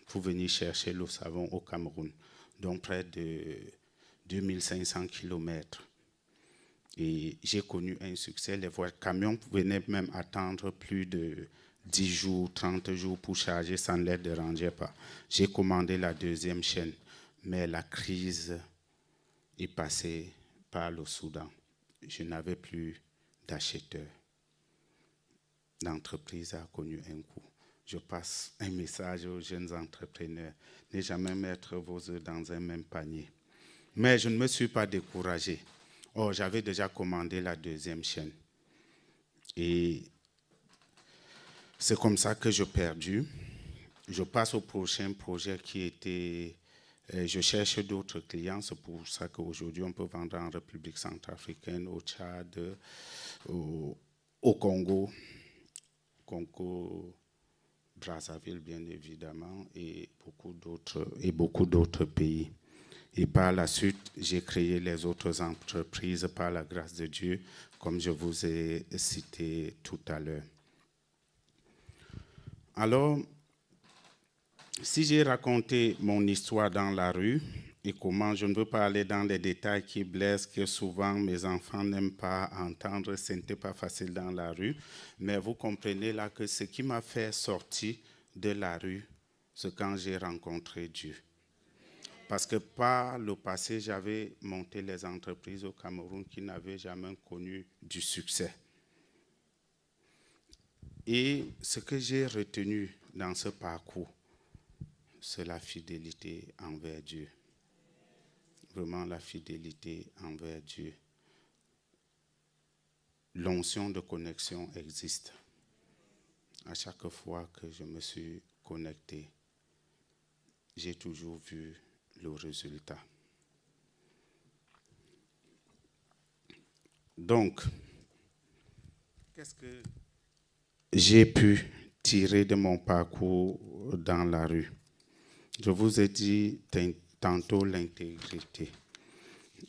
pour venir chercher le savon au Cameroun, donc près de 2500 km. Et j'ai connu un succès. Les camions venaient même attendre plus de 10 jours, 30 jours pour charger, ça ne les dérangeait pas. J'ai commandé la deuxième chaîne, mais la crise est passée par le Soudan. Je n'avais plus d'acheteurs. L'entreprise a connu un coup. Je passe un message aux jeunes entrepreneurs. Ne jamais mettre vos œufs dans un même panier. Mais je ne me suis pas découragé. Or, j'avais déjà commandé la deuxième chaîne. Et c'est comme ça que j'ai perdu. Je passe au prochain projet qui était... je cherche d'autres clients. C'est pour ça qu'aujourd'hui, on peut vendre en République centrafricaine, au Tchad, au Congo, Brazzaville, bien évidemment, et beaucoup d'autres pays. Et par la suite, j'ai créé les autres entreprises par la grâce de Dieu, comme je vous ai cité tout à l'heure. Alors, si j'ai raconté mon histoire dans la rue et comment, je ne veux pas aller dans les détails qui blessent, que souvent mes enfants n'aiment pas entendre, ce n'était pas facile dans la rue, mais vous comprenez là que ce qui m'a fait sortir de la rue, c'est quand j'ai rencontré Dieu. Parce que par le passé, j'avais monté les entreprises au Cameroun qui n'avaient jamais connu du succès. Et ce que j'ai retenu dans ce parcours, c'est la fidélité envers Dieu. Vraiment la fidélité envers Dieu. L'onction de connexion existe. À chaque fois que je me suis connecté, j'ai toujours vu le résultat. Donc, qu'est-ce que j'ai pu tirer de mon parcours dans la rue? Je vous ai dit tantôt l'intégrité.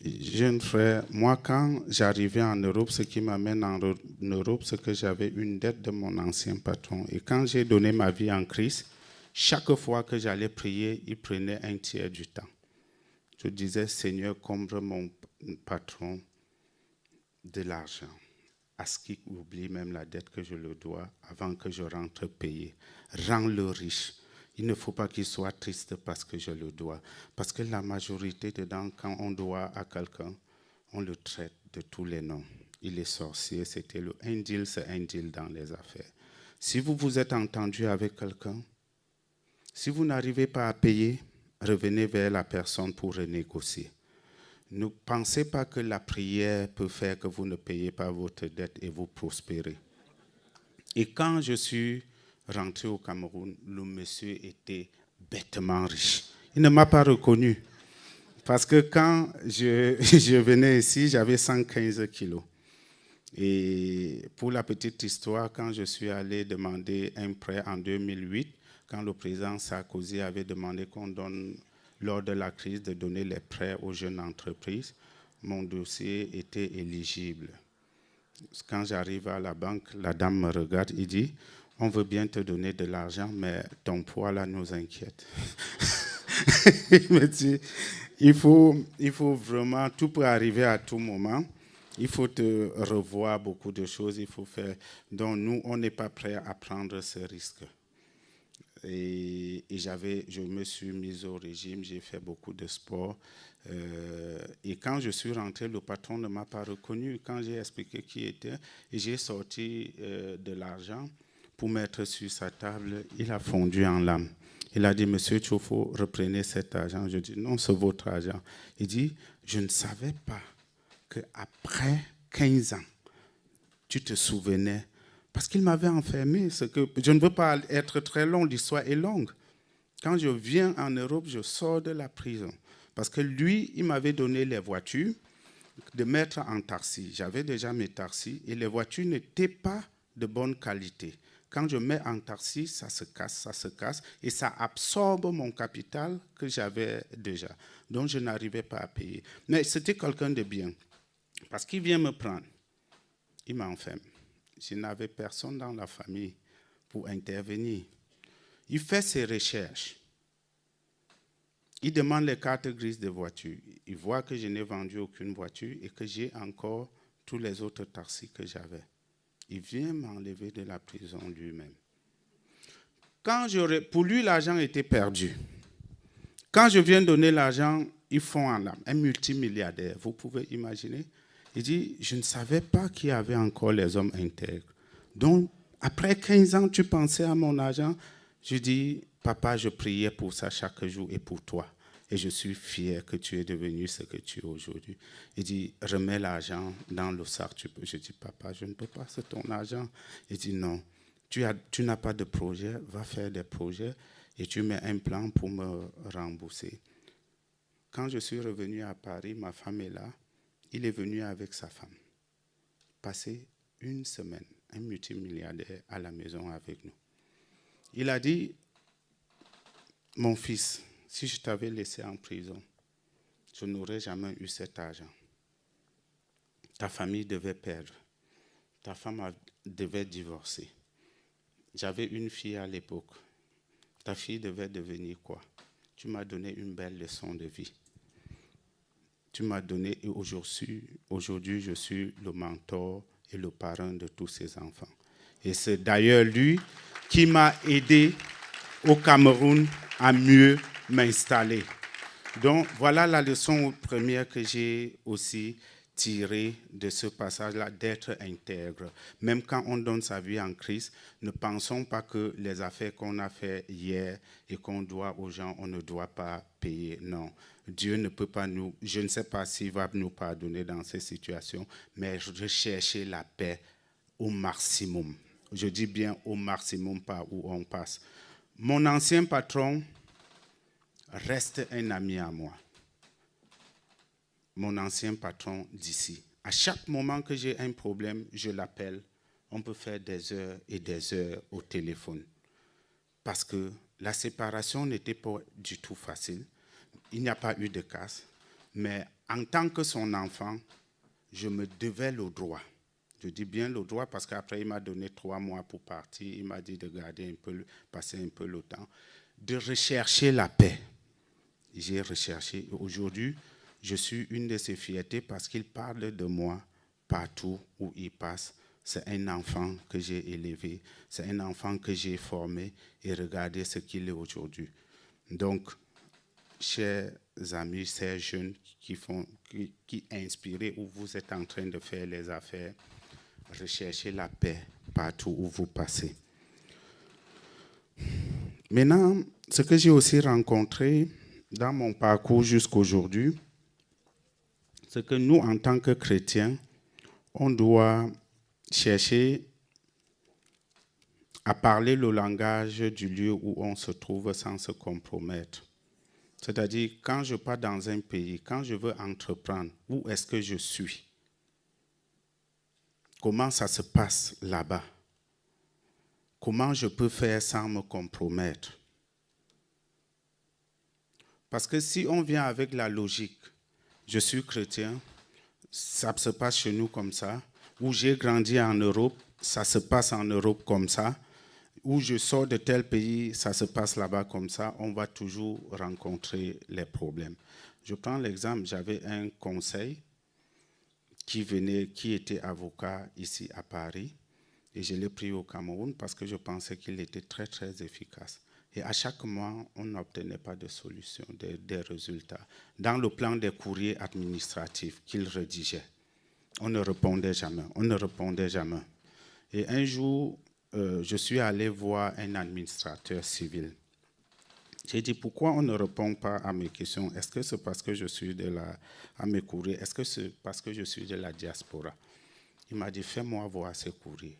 Jeune frère, moi quand j'arrivais en Europe, ce qui m'amène en Europe, c'est que j'avais une dette de mon ancien patron. Et quand j'ai donné ma vie en Christ, chaque fois que j'allais prier, il prenait un tiers du temps. Je disais, Seigneur, comble mon patron de l'argent, à ce qu'il oublie même la dette que je le dois avant que je rentre payer. Rends-le riche. Il ne faut pas qu'il soit triste parce que je le dois. Parce que la majorité dedans, quand on doit à quelqu'un, on le traite de tous les noms. Il est sorcier, c'était un deal, c'est un deal dans les affaires. Si vous vous êtes entendu avec quelqu'un, si vous n'arrivez pas à payer, revenez vers la personne pour renégocier. Ne pensez pas que la prière peut faire que vous ne payez pas votre dette et vous prospérez. Et quand je suis rentré au Cameroun, le monsieur était bêtement riche. Il ne m'a pas reconnu. Parce que quand je venais ici, j'avais 115 kilos. Et pour la petite histoire, quand je suis allé demander un prêt en 2008, quand le président Sarkozy avait demandé qu'on donne, lors de la crise, de donner les prêts aux jeunes entreprises, mon dossier était éligible. Quand j'arrive à la banque, la dame me regarde et dit, on veut bien te donner de l'argent, mais ton poids là nous inquiète. Il me dit, il faut vraiment, tout peut arriver à tout moment. Il faut te revoir beaucoup de choses, il faut faire. Donc nous, on n'est pas prêts à prendre ce risque. Et je me suis mis au régime, j'ai fait beaucoup de sport. Et quand je suis rentré, le patron ne m'a pas reconnu. Quand j'ai expliqué qui était, et j'ai sorti de l'argent pour mettre sur sa table, il a fondu en larmes. Il a dit, Monsieur Tchofo, reprenez cet argent. Je dis, non, c'est votre argent. Il dit, je ne savais pas qu'après 15 ans, tu te souvenais. Parce qu'il m'avait enfermé. Je ne veux pas être très long, l'histoire est longue. Quand je viens en Europe, je sors de la prison. Parce que lui, il m'avait donné les voitures de mettre en taxi. J'avais déjà mes taxis et les voitures n'étaient pas de bonne qualité. Quand je mets en taxi, ça se casse et ça absorbe mon capital que j'avais déjà. Donc, je n'arrivais pas à payer. Mais c'était quelqu'un de bien. Parce qu'il vient me prendre. Il m'enferme. Je n'avais personne dans la famille pour intervenir. Il fait ses recherches. Il demande les cartes grises de voiture. Il voit que je n'ai vendu aucune voiture et que j'ai encore tous les autres taxis que j'avais. Il vient m'enlever de la prison lui-même. Pour lui, l'argent était perdu. Quand je viens donner l'argent, ils font en larmes. Un multimilliardaire, vous pouvez imaginer. Il dit, je ne savais pas qu'il y avait encore les hommes intègres. Donc, après 15 ans, tu pensais à mon argent? Je dis, papa, je priais pour ça chaque jour et pour toi. Et je suis fier que tu es devenu ce que tu es aujourd'hui. Il dit, remets l'argent dans le sac. Je dis, papa, je ne peux pas, c'est ton argent. Il dit, non, tu n'as pas de projet, va faire des projets et tu mets un plan pour me rembourser. Quand je suis revenu à Paris, ma femme est là. Il est venu avec sa femme. Passer une semaine, un multimilliardaire à la maison avec nous. Il a dit, mon fils, si je t'avais laissé en prison, je n'aurais jamais eu cet argent. Ta famille devait perdre. Ta femme devait divorcer. J'avais une fille à l'époque. Ta fille devait devenir quoi? Tu m'as donné une belle leçon de vie. Tu m'as donné, et aujourd'hui, je suis le mentor et le parrain de tous ces enfants. Et c'est d'ailleurs lui qui m'a aidé au Cameroun à mieux m'installer. Donc, voilà la leçon première que j'ai aussi tirée de ce passage-là, d'être intègre. Même quand on donne sa vie en Christ, ne pensons pas que les affaires qu'on a fait hier et qu'on doit aux gens, on ne doit pas payer. Non, Dieu ne peut pas nous... Je ne sais pas s'il va nous pardonner dans ces situations, mais rechercher la paix au maximum. Je dis bien au maximum, pas où on passe. Mon ancien patron reste un ami à moi. Mon ancien patron d'ici. À chaque moment que j'ai un problème, je l'appelle. On peut faire des heures et des heures au téléphone. Parce que la séparation n'était pas du tout facile. Il n'y a pas eu de casse. Mais en tant que son enfant, je me devais le droit. Je dis bien le droit parce qu'après, il m'a donné 3 mois pour partir. Il m'a dit de garder un peu, passer un peu le temps, de rechercher la paix. J'ai recherché. Aujourd'hui, je suis une de ses fiertés parce qu'il parle de moi partout où il passe. C'est un enfant que j'ai élevé, c'est un enfant que j'ai formé et regardez ce qu'il est aujourd'hui. Donc, chers amis, chers jeunes qui inspirez où vous êtes en train de faire les affaires, recherchez la paix partout où vous passez. Maintenant, ce que j'ai aussi rencontré dans mon parcours jusqu'aujourd'hui, c'est que nous, en tant que chrétiens, on doit chercher à parler le langage du lieu où on se trouve sans se compromettre. C'est-à-dire, quand je pars dans un pays, quand je veux entreprendre, où est-ce que je suis? Comment ça se passe là-bas? Comment je peux faire sans me compromettre? Parce que si on vient avec la logique, je suis chrétien, ça se passe chez nous comme ça, où j'ai grandi en Europe, ça se passe en Europe comme ça, où je sors de tel pays, ça se passe là-bas comme ça, on va toujours rencontrer les problèmes. Je prends l'exemple, j'avais un conseil qui était avocat ici à Paris, et je l'ai pris au Cameroun parce que je pensais qu'il était très, très efficace. Et à chaque mois, on n'obtenait pas de solution, des résultats. Dans le plan des courriers administratifs qu'il rédigeait, on ne répondait jamais. Et un jour, je suis allé voir un administrateur civil. J'ai dit, pourquoi on ne répond pas à mes questions? Est-ce que c'est parce que je suis à mes courriers? Est-ce que c'est parce que je suis de la diaspora? Il m'a dit, fais-moi voir ces courriers.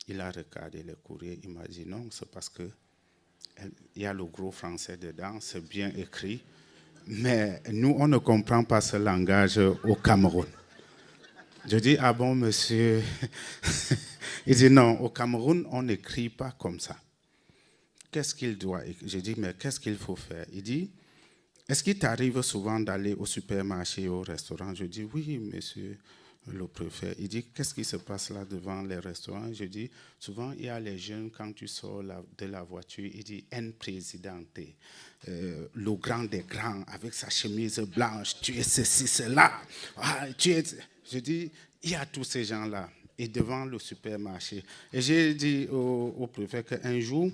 Il a regardé les courriers, il m'a dit, non, c'est parce que il y a le gros français dedans, c'est bien écrit, mais nous, on ne comprend pas ce langage au Cameroun. Je dis, ah bon, monsieur? Il dit, non, au Cameroun, on n'écrit pas comme ça. Qu'est-ce qu'il doit? Je dis, mais qu'est-ce qu'il faut faire? Il dit, est-ce qu'il t'arrive souvent d'aller au supermarché, au restaurant? Je dis, oui, monsieur le préfet. Il dit, qu'est-ce qui se passe là devant les restaurants? Je dis, souvent, il y a les jeunes, quand tu sors de la voiture, il dit, un président, le grand des grands, avec sa chemise blanche, tu es ceci, cela. Ah, Je dis, il y a tous ces gens-là, et devant le supermarché. Et j'ai dit au préfet qu'un jour,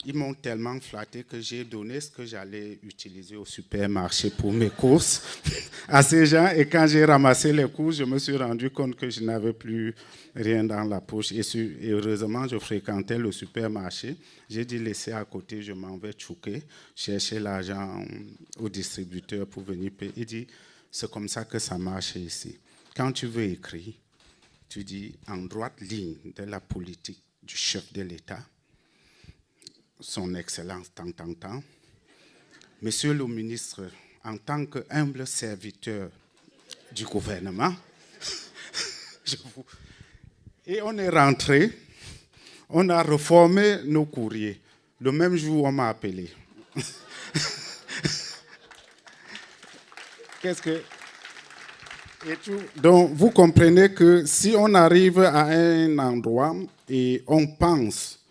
ils m'ont tellement flatté que j'ai donné ce que j'allais utiliser au supermarché pour mes courses à ces gens. Et quand j'ai ramassé les courses, je me suis rendu compte que je n'avais plus rien dans la poche. Et heureusement, je fréquentais le supermarché. J'ai dit laisser à côté, je m'en vais tchouquer, chercher l'argent au distributeur pour venir payer. Il dit, c'est comme ça que ça marche ici. Quand tu veux écrire, tu dis en droite ligne de la politique du chef de l'État, son Excellence, tant. Monsieur le ministre, en tant qu'humble serviteur du gouvernement, Et on est rentré, on a reformé nos courriers. Le même jour, on m'a appelé. Et tout. Donc, vous comprenez que si on arrive à un endroit et on pense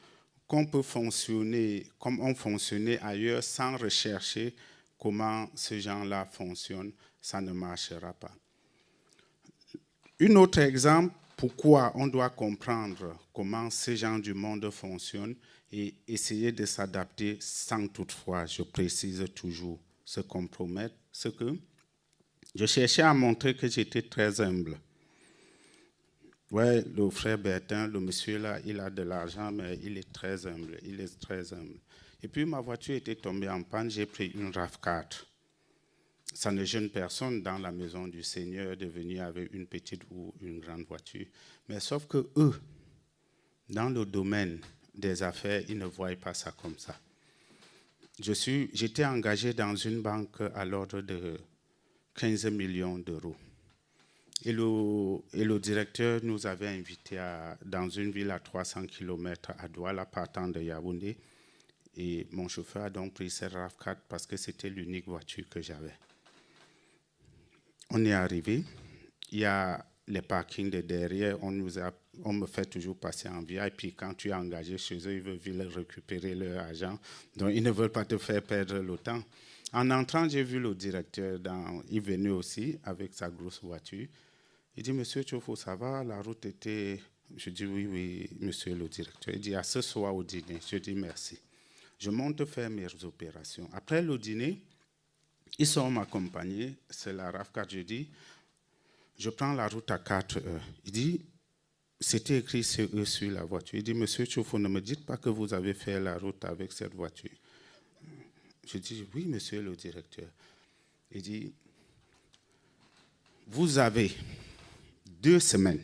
qu'on peut fonctionner comme on fonctionnait ailleurs sans rechercher comment ces gens-là fonctionnent, ça ne marchera pas. Un autre exemple, pourquoi on doit comprendre comment ces gens du monde fonctionnent et essayer de s'adapter sans toutefois, je précise toujours, se compromettre, c'est que je cherchais à montrer que j'étais très humble. Ouais, le frère Bertin, le monsieur là, il a de l'argent, mais il est très humble. Et puis ma voiture était tombée en panne, j'ai pris une RAV4. Ça ne gêne personne dans la maison du Seigneur de venir avec une petite ou une grande voiture. Mais sauf que eux, dans le domaine des affaires, ils ne voient pas ça comme ça. J'étais engagé dans une banque à l'ordre de 15 millions d'euros. Et le directeur nous avait invités dans une ville à 300 km à Douala, partant de Yaoundé. Et mon chauffeur a donc pris cette RAV4 parce que c'était l'unique voiture que j'avais. On est arrivé. Il y a les parkings de derrière. On me fait toujours passer en via. Et puis quand tu es engagé chez eux, ils veulent récupérer leur argent. Donc ils ne veulent pas te faire perdre le temps. En entrant, j'ai vu le directeur. Il venait aussi avec sa grosse voiture. Il dit, monsieur Tchofo, ça va? La route était... Je dis, oui, monsieur le directeur. Il dit, à ce soir au dîner. Je dis, merci. Je monte faire mes opérations. Après le dîner, ils sont m'accompagner. C'est la RAV4. Je dis, je prends la route à 4 heures. Il dit, c'était écrit sur la voiture. Il dit, monsieur Tchofo, ne me dites pas que vous avez fait la route avec cette voiture. Je dis, oui, monsieur le directeur. Il dit, vous avez 2 semaines.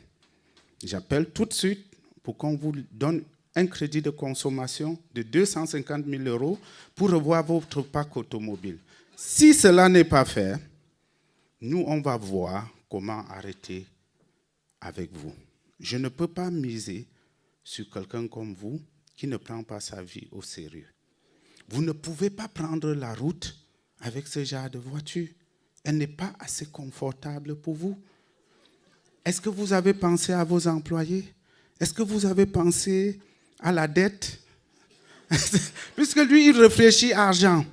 J'appelle tout de suite pour qu'on vous donne un crédit de consommation de 250 000 € pour revoir votre parc automobile. Si cela n'est pas fait, nous, on va voir comment arrêter avec vous. Je ne peux pas miser sur quelqu'un comme vous qui ne prend pas sa vie au sérieux. Vous ne pouvez pas prendre la route avec ce genre de voiture. Elle n'est pas assez confortable pour vous. Est-ce que vous avez pensé à vos employés? Est-ce que vous avez pensé à la dette Puisque lui, il réfléchit à argent.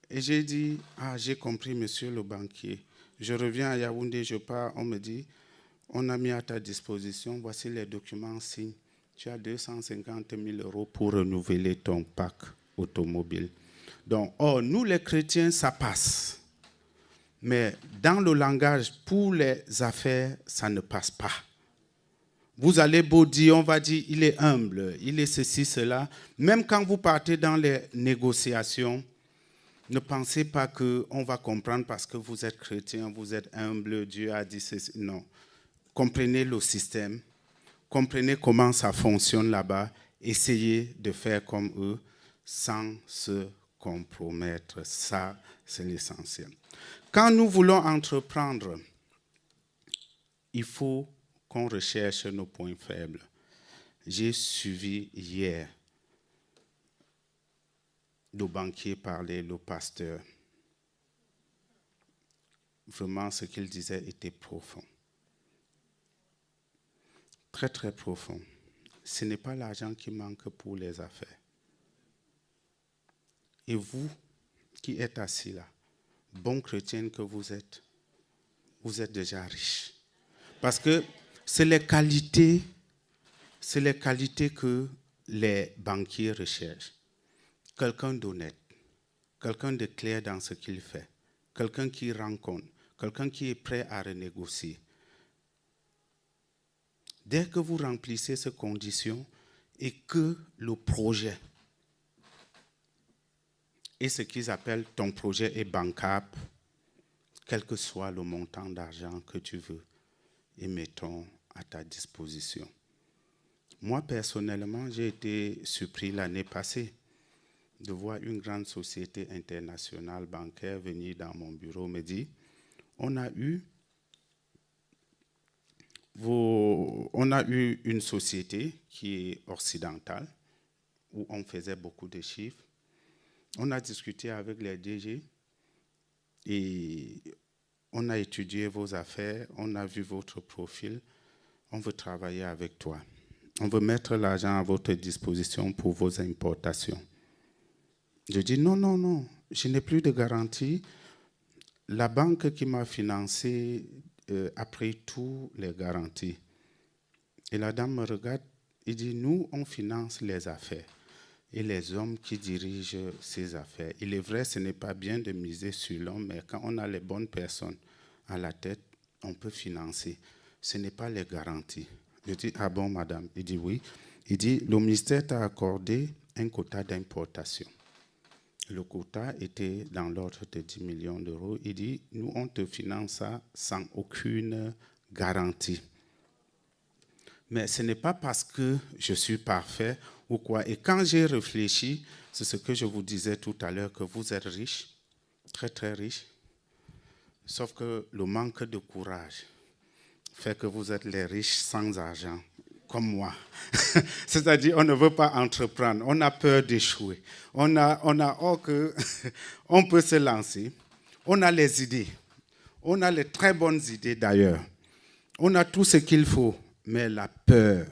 Et j'ai dit, j'ai compris, monsieur le banquier. Je reviens à Yaoundé, je pars, on me dit, on a mis à ta disposition, voici les documents, signe. Tu as 250 000 € pour renouveler ton parc automobile. Donc, nous les chrétiens, ça passe. Mais dans le langage, pour les affaires, ça ne passe pas. Vous allez beau dire, on va dire, il est humble, il est ceci, cela. Même quand vous partez dans les négociations, ne pensez pas qu'on va comprendre parce que vous êtes chrétien, vous êtes humble, Dieu a dit ceci. Non. Comprenez le système, comprenez comment ça fonctionne là-bas, essayez de faire comme eux sans se compromettre. Ça, c'est l'essentiel. Quand nous voulons entreprendre, il faut qu'on recherche nos points faibles. J'ai suivi hier le banquier parler, le pasteur. Vraiment, ce qu'il disait était profond. Très, très profond. Ce n'est pas l'argent qui manque pour les affaires. Et vous, qui êtes assis là, bon chrétien que vous êtes déjà riche. Parce que c'est les qualités que les banquiers recherchent. Quelqu'un d'honnête, quelqu'un de clair dans ce qu'il fait, quelqu'un qui rencontre, quelqu'un qui est prêt à renégocier. Dès que vous remplissez ces conditions et que le projet et ce qu'ils appellent ton projet est bancable, quel que soit le montant d'argent que tu veux, et mettons à ta disposition. Moi, personnellement, j'ai été surpris l'année passée de voir une grande société internationale bancaire venir dans mon bureau me dire, on a eu une société qui est occidentale, où on faisait beaucoup de chiffres. On a discuté avec les DG et on a étudié vos affaires, on a vu votre profil, on veut travailler avec toi. On veut mettre l'argent à votre disposition pour vos importations. Je dis non, je n'ai plus de garantie. La banque qui m'a financé a pris toutes les garanties. Et la dame me regarde et dit, nous, on finance les affaires et les hommes qui dirigent ces affaires. Il est vrai, ce n'est pas bien de miser sur l'homme, mais quand on a les bonnes personnes à la tête, on peut financer. Ce n'est pas les garanties. Je dis, ah bon, madame? Il dit, oui. Il dit, le ministère t'a accordé un quota d'importation. Le quota était dans l'ordre de 10 millions d'euros. Il dit, nous, on te finance ça sans aucune garantie. Mais ce n'est pas parce que je suis parfait ou quoi. Et quand j'ai réfléchi, c'est ce que je vous disais tout à l'heure, que vous êtes riche, très très riche, sauf que le manque de courage fait que vous êtes les riches sans argent, comme moi. C'est-à-dire, on ne veut pas entreprendre, on a peur d'échouer. On peut se lancer, on a les idées, on a les très bonnes idées d'ailleurs, on a tout ce qu'il faut. Mais la peur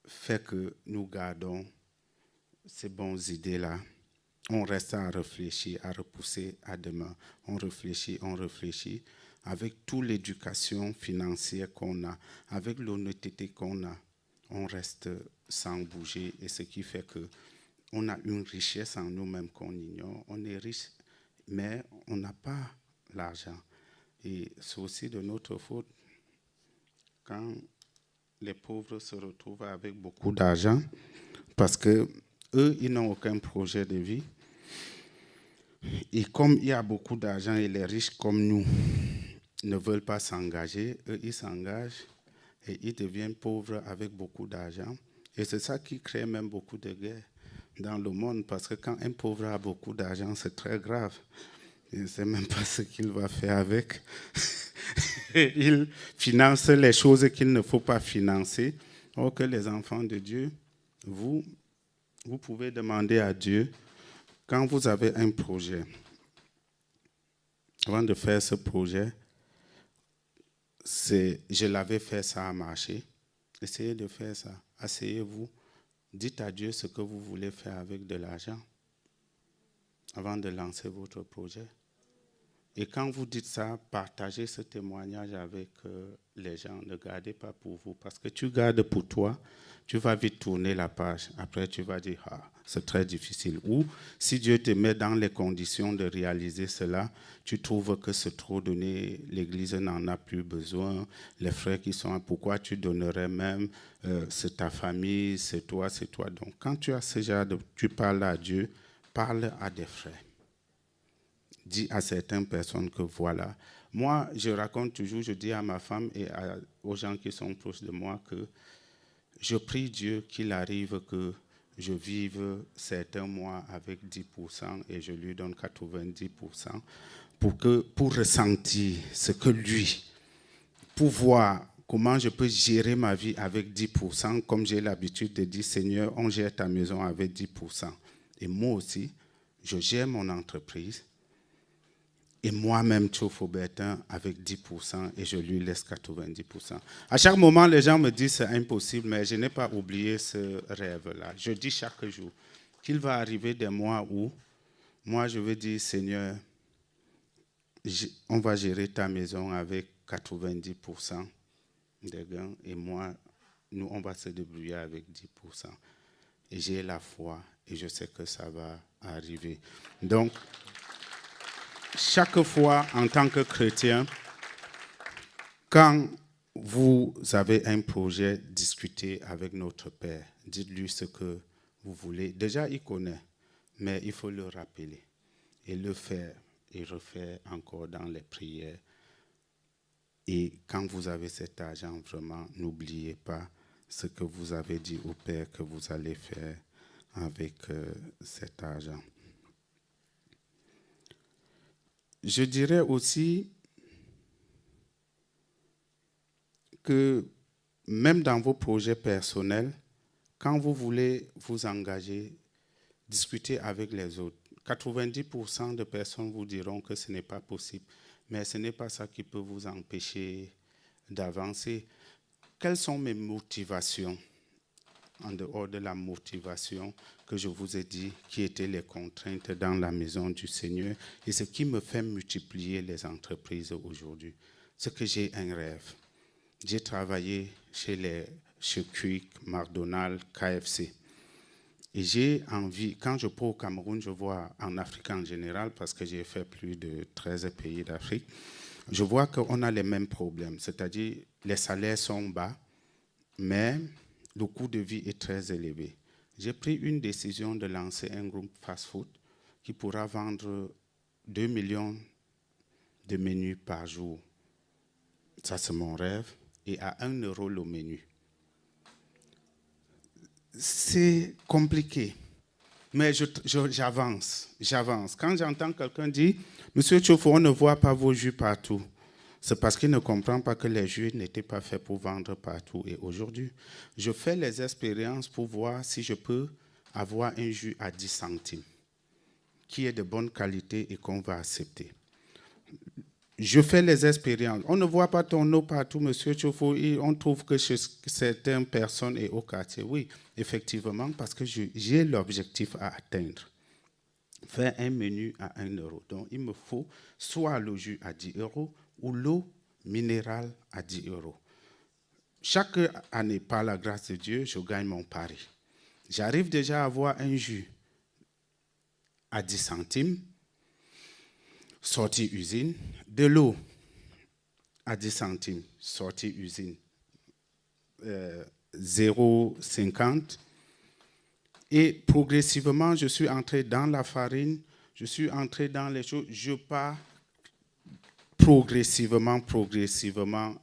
fait que nous gardons ces bonnes idées-là. On reste à réfléchir, à repousser à demain. On réfléchit. Avec toute l'éducation financière qu'on a, avec l'honnêteté qu'on a, on reste sans bouger. Et ce qui fait qu'on a une richesse en nous-mêmes qu'on ignore. On est riche, mais on n'a pas l'argent. Et c'est aussi de notre faute. Quand les pauvres se retrouvent avec beaucoup d'argent, parce que eux, ils n'ont aucun projet de vie. Et comme il y a beaucoup d'argent et les riches comme nous ne veulent pas s'engager, eux, ils s'engagent et ils deviennent pauvres avec beaucoup d'argent. Et c'est ça qui crée même beaucoup de guerres dans le monde, parce que quand un pauvre a beaucoup d'argent, c'est très grave. Il ne sait même pas ce qu'il va faire avec. Il finance les choses qu'il ne faut pas financer. Or que les enfants de Dieu, vous pouvez demander à Dieu, quand vous avez un projet, avant de faire ce projet, je l'avais fait, ça a marché. Essayez de faire ça. Asseyez-vous. Dites à Dieu ce que vous voulez faire avec de l'argent avant de lancer votre projet. Et quand vous dites ça, partagez ce témoignage avec les gens. Ne gardez pas pour vous. Parce que tu gardes pour toi, tu vas vite tourner la page. Après, tu vas dire, ah, c'est très difficile. Ou si Dieu te met dans les conditions de réaliser cela, tu trouves que c'est trop donné, l'Église n'en a plus besoin, les frères qui sont là, pourquoi tu donnerais même, c'est ta famille, c'est toi, c'est toi. Donc, quand tu as ce genre de, tu parles à Dieu, parle à des frères. Dis à certaines personnes que voilà. Moi, je raconte toujours, je dis à ma femme et aux gens qui sont proches de moi que je prie Dieu qu'il arrive que je vive certains mois avec 10% et je lui donne 90% pour ressentir ce que lui, pour voir comment je peux gérer ma vie avec 10%, comme j'ai l'habitude de dire, Seigneur, on gère ta maison avec 10%. Et moi aussi, je gère mon entreprise. Et moi-même, Tchofo Bertin, avec 10% et je lui laisse 90%. À chaque moment, les gens me disent c'est impossible, mais je n'ai pas oublié ce rêve-là. Je dis chaque jour qu'il va arriver des mois où moi, je vais dire, Seigneur, on va gérer ta maison avec 90% des gains et moi, nous, on va se débrouiller avec 10%. Et j'ai la foi et je sais que ça va arriver. Donc, chaque fois, en tant que chrétien, quand vous avez un projet, discutez avec notre Père. Dites-lui ce que vous voulez. Déjà, il connaît, mais il faut le rappeler et le faire et refaire encore dans les prières. Et quand vous avez cet argent, vraiment, n'oubliez pas ce que vous avez dit au Père que vous allez faire avec cet argent. Je dirais aussi que même dans vos projets personnels, quand vous voulez vous engager, discutez avec les autres. 90% de personnes vous diront que ce n'est pas possible, mais ce n'est pas ça qui peut vous empêcher d'avancer. Quelles sont mes motivations, en dehors de la motivation que je vous ai dit, qui étaient les contraintes dans la maison du Seigneur, et ce qui me fait multiplier les entreprises aujourd'hui? C'est que j'ai un rêve. J'ai travaillé chez Quick, McDonald's, KFC. Et j'ai envie, quand je pars au Cameroun, je vois en Afrique en général, parce que j'ai fait plus de 13 pays d'Afrique, je vois qu'on a les mêmes problèmes. C'est-à-dire, les salaires sont bas, mais le coût de vie est très élevé. J'ai pris une décision de lancer un groupe fast-food qui pourra vendre 2 millions de menus par jour. Ça, c'est mon rêve. Et à 1 euro le menu. C'est compliqué, mais j'avance. Quand j'entends quelqu'un dire, Monsieur Tchofo, on ne voit pas vos jus partout, c'est parce qu'il ne comprend pas que les jus n'étaient pas faits pour vendre partout. Et aujourd'hui, je fais les expériences pour voir si je peux avoir un jus à 10 centimes, qui est de bonne qualité et qu'on va accepter. Je fais les expériences. On ne voit pas ton eau partout, Monsieur Tchofo. On trouve que chez certaines personnes et au quartier. Oui, effectivement, parce que j'ai l'objectif à atteindre. Faire un menu à 1 euro. Donc, il me faut soit le jus à 10 euros ou l'eau minérale à 10 euros. Chaque année, par la grâce de Dieu, je gagne mon pari. J'arrive déjà à avoir un jus à 10 centimes, sortie usine, de l'eau à 10 centimes, sortie usine, 0,50. Et progressivement, je suis entré dans la farine, je suis entré dans les choses, je pars progressivement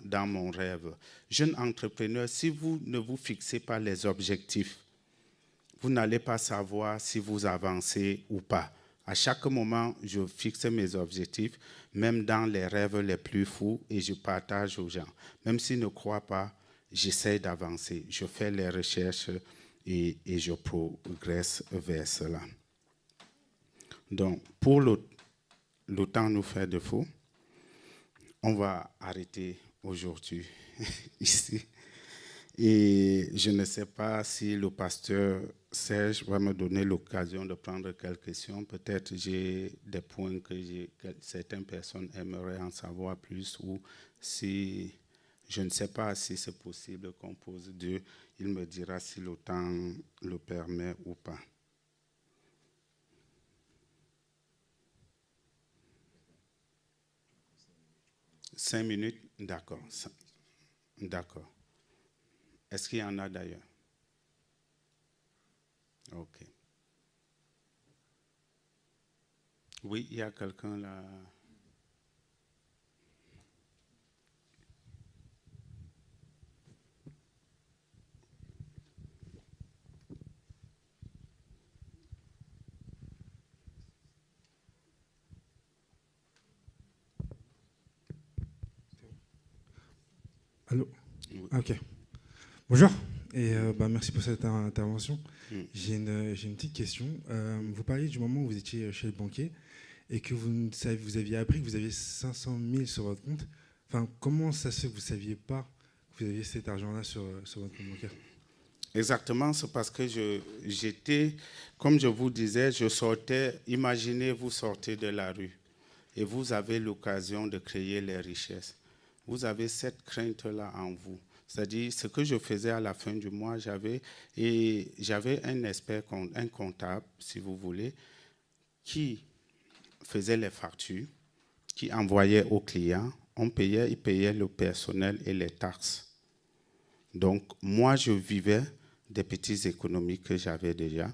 dans mon rêve. Jeune entrepreneur, si vous ne vous fixez pas les objectifs, vous n'allez pas savoir si vous avancez ou pas. À chaque moment, je fixe mes objectifs, même dans les rêves les plus fous, et je partage aux gens. Même s'ils ne croient pas, j'essaie d'avancer. Je fais les recherches et je progresse vers cela. Donc, pour le temps nous fait défaut, on va arrêter aujourd'hui ici. Et je ne sais pas si le pasteur Serge va me donner l'occasion de prendre quelques questions. Peut-être j'ai des points que certaines personnes aimeraient en savoir plus, ou si je ne sais pas si c'est possible qu'on pose deux. Il me dira si le temps le permet ou pas. 5 minutes, d'accord. D'accord. Est-ce qu'il y en a d'ailleurs? Ok. Oui, il y a quelqu'un là. Allô? Oui. Ok. Bonjour, et merci pour cette intervention. Mm. J'ai une petite question. Vous parliez du moment où vous étiez chez le banquier et que vous aviez appris que vous aviez 500 000 sur votre compte. Enfin, comment ça se fait que vous ne saviez pas que vous aviez cet argent-là sur votre compte bancaire? Exactement, c'est parce que j'étais, comme je vous disais, je sortais, imaginez, vous sortez de la rue et vous avez l'occasion de créer les richesses. Vous avez cette crainte-là en vous. C'est-à-dire, ce que je faisais à la fin du mois, j'avais un expert, un comptable, si vous voulez, qui faisait les factures, qui envoyait aux clients, il payait le personnel et les taxes. Donc, moi, je vivais des petites économies que j'avais déjà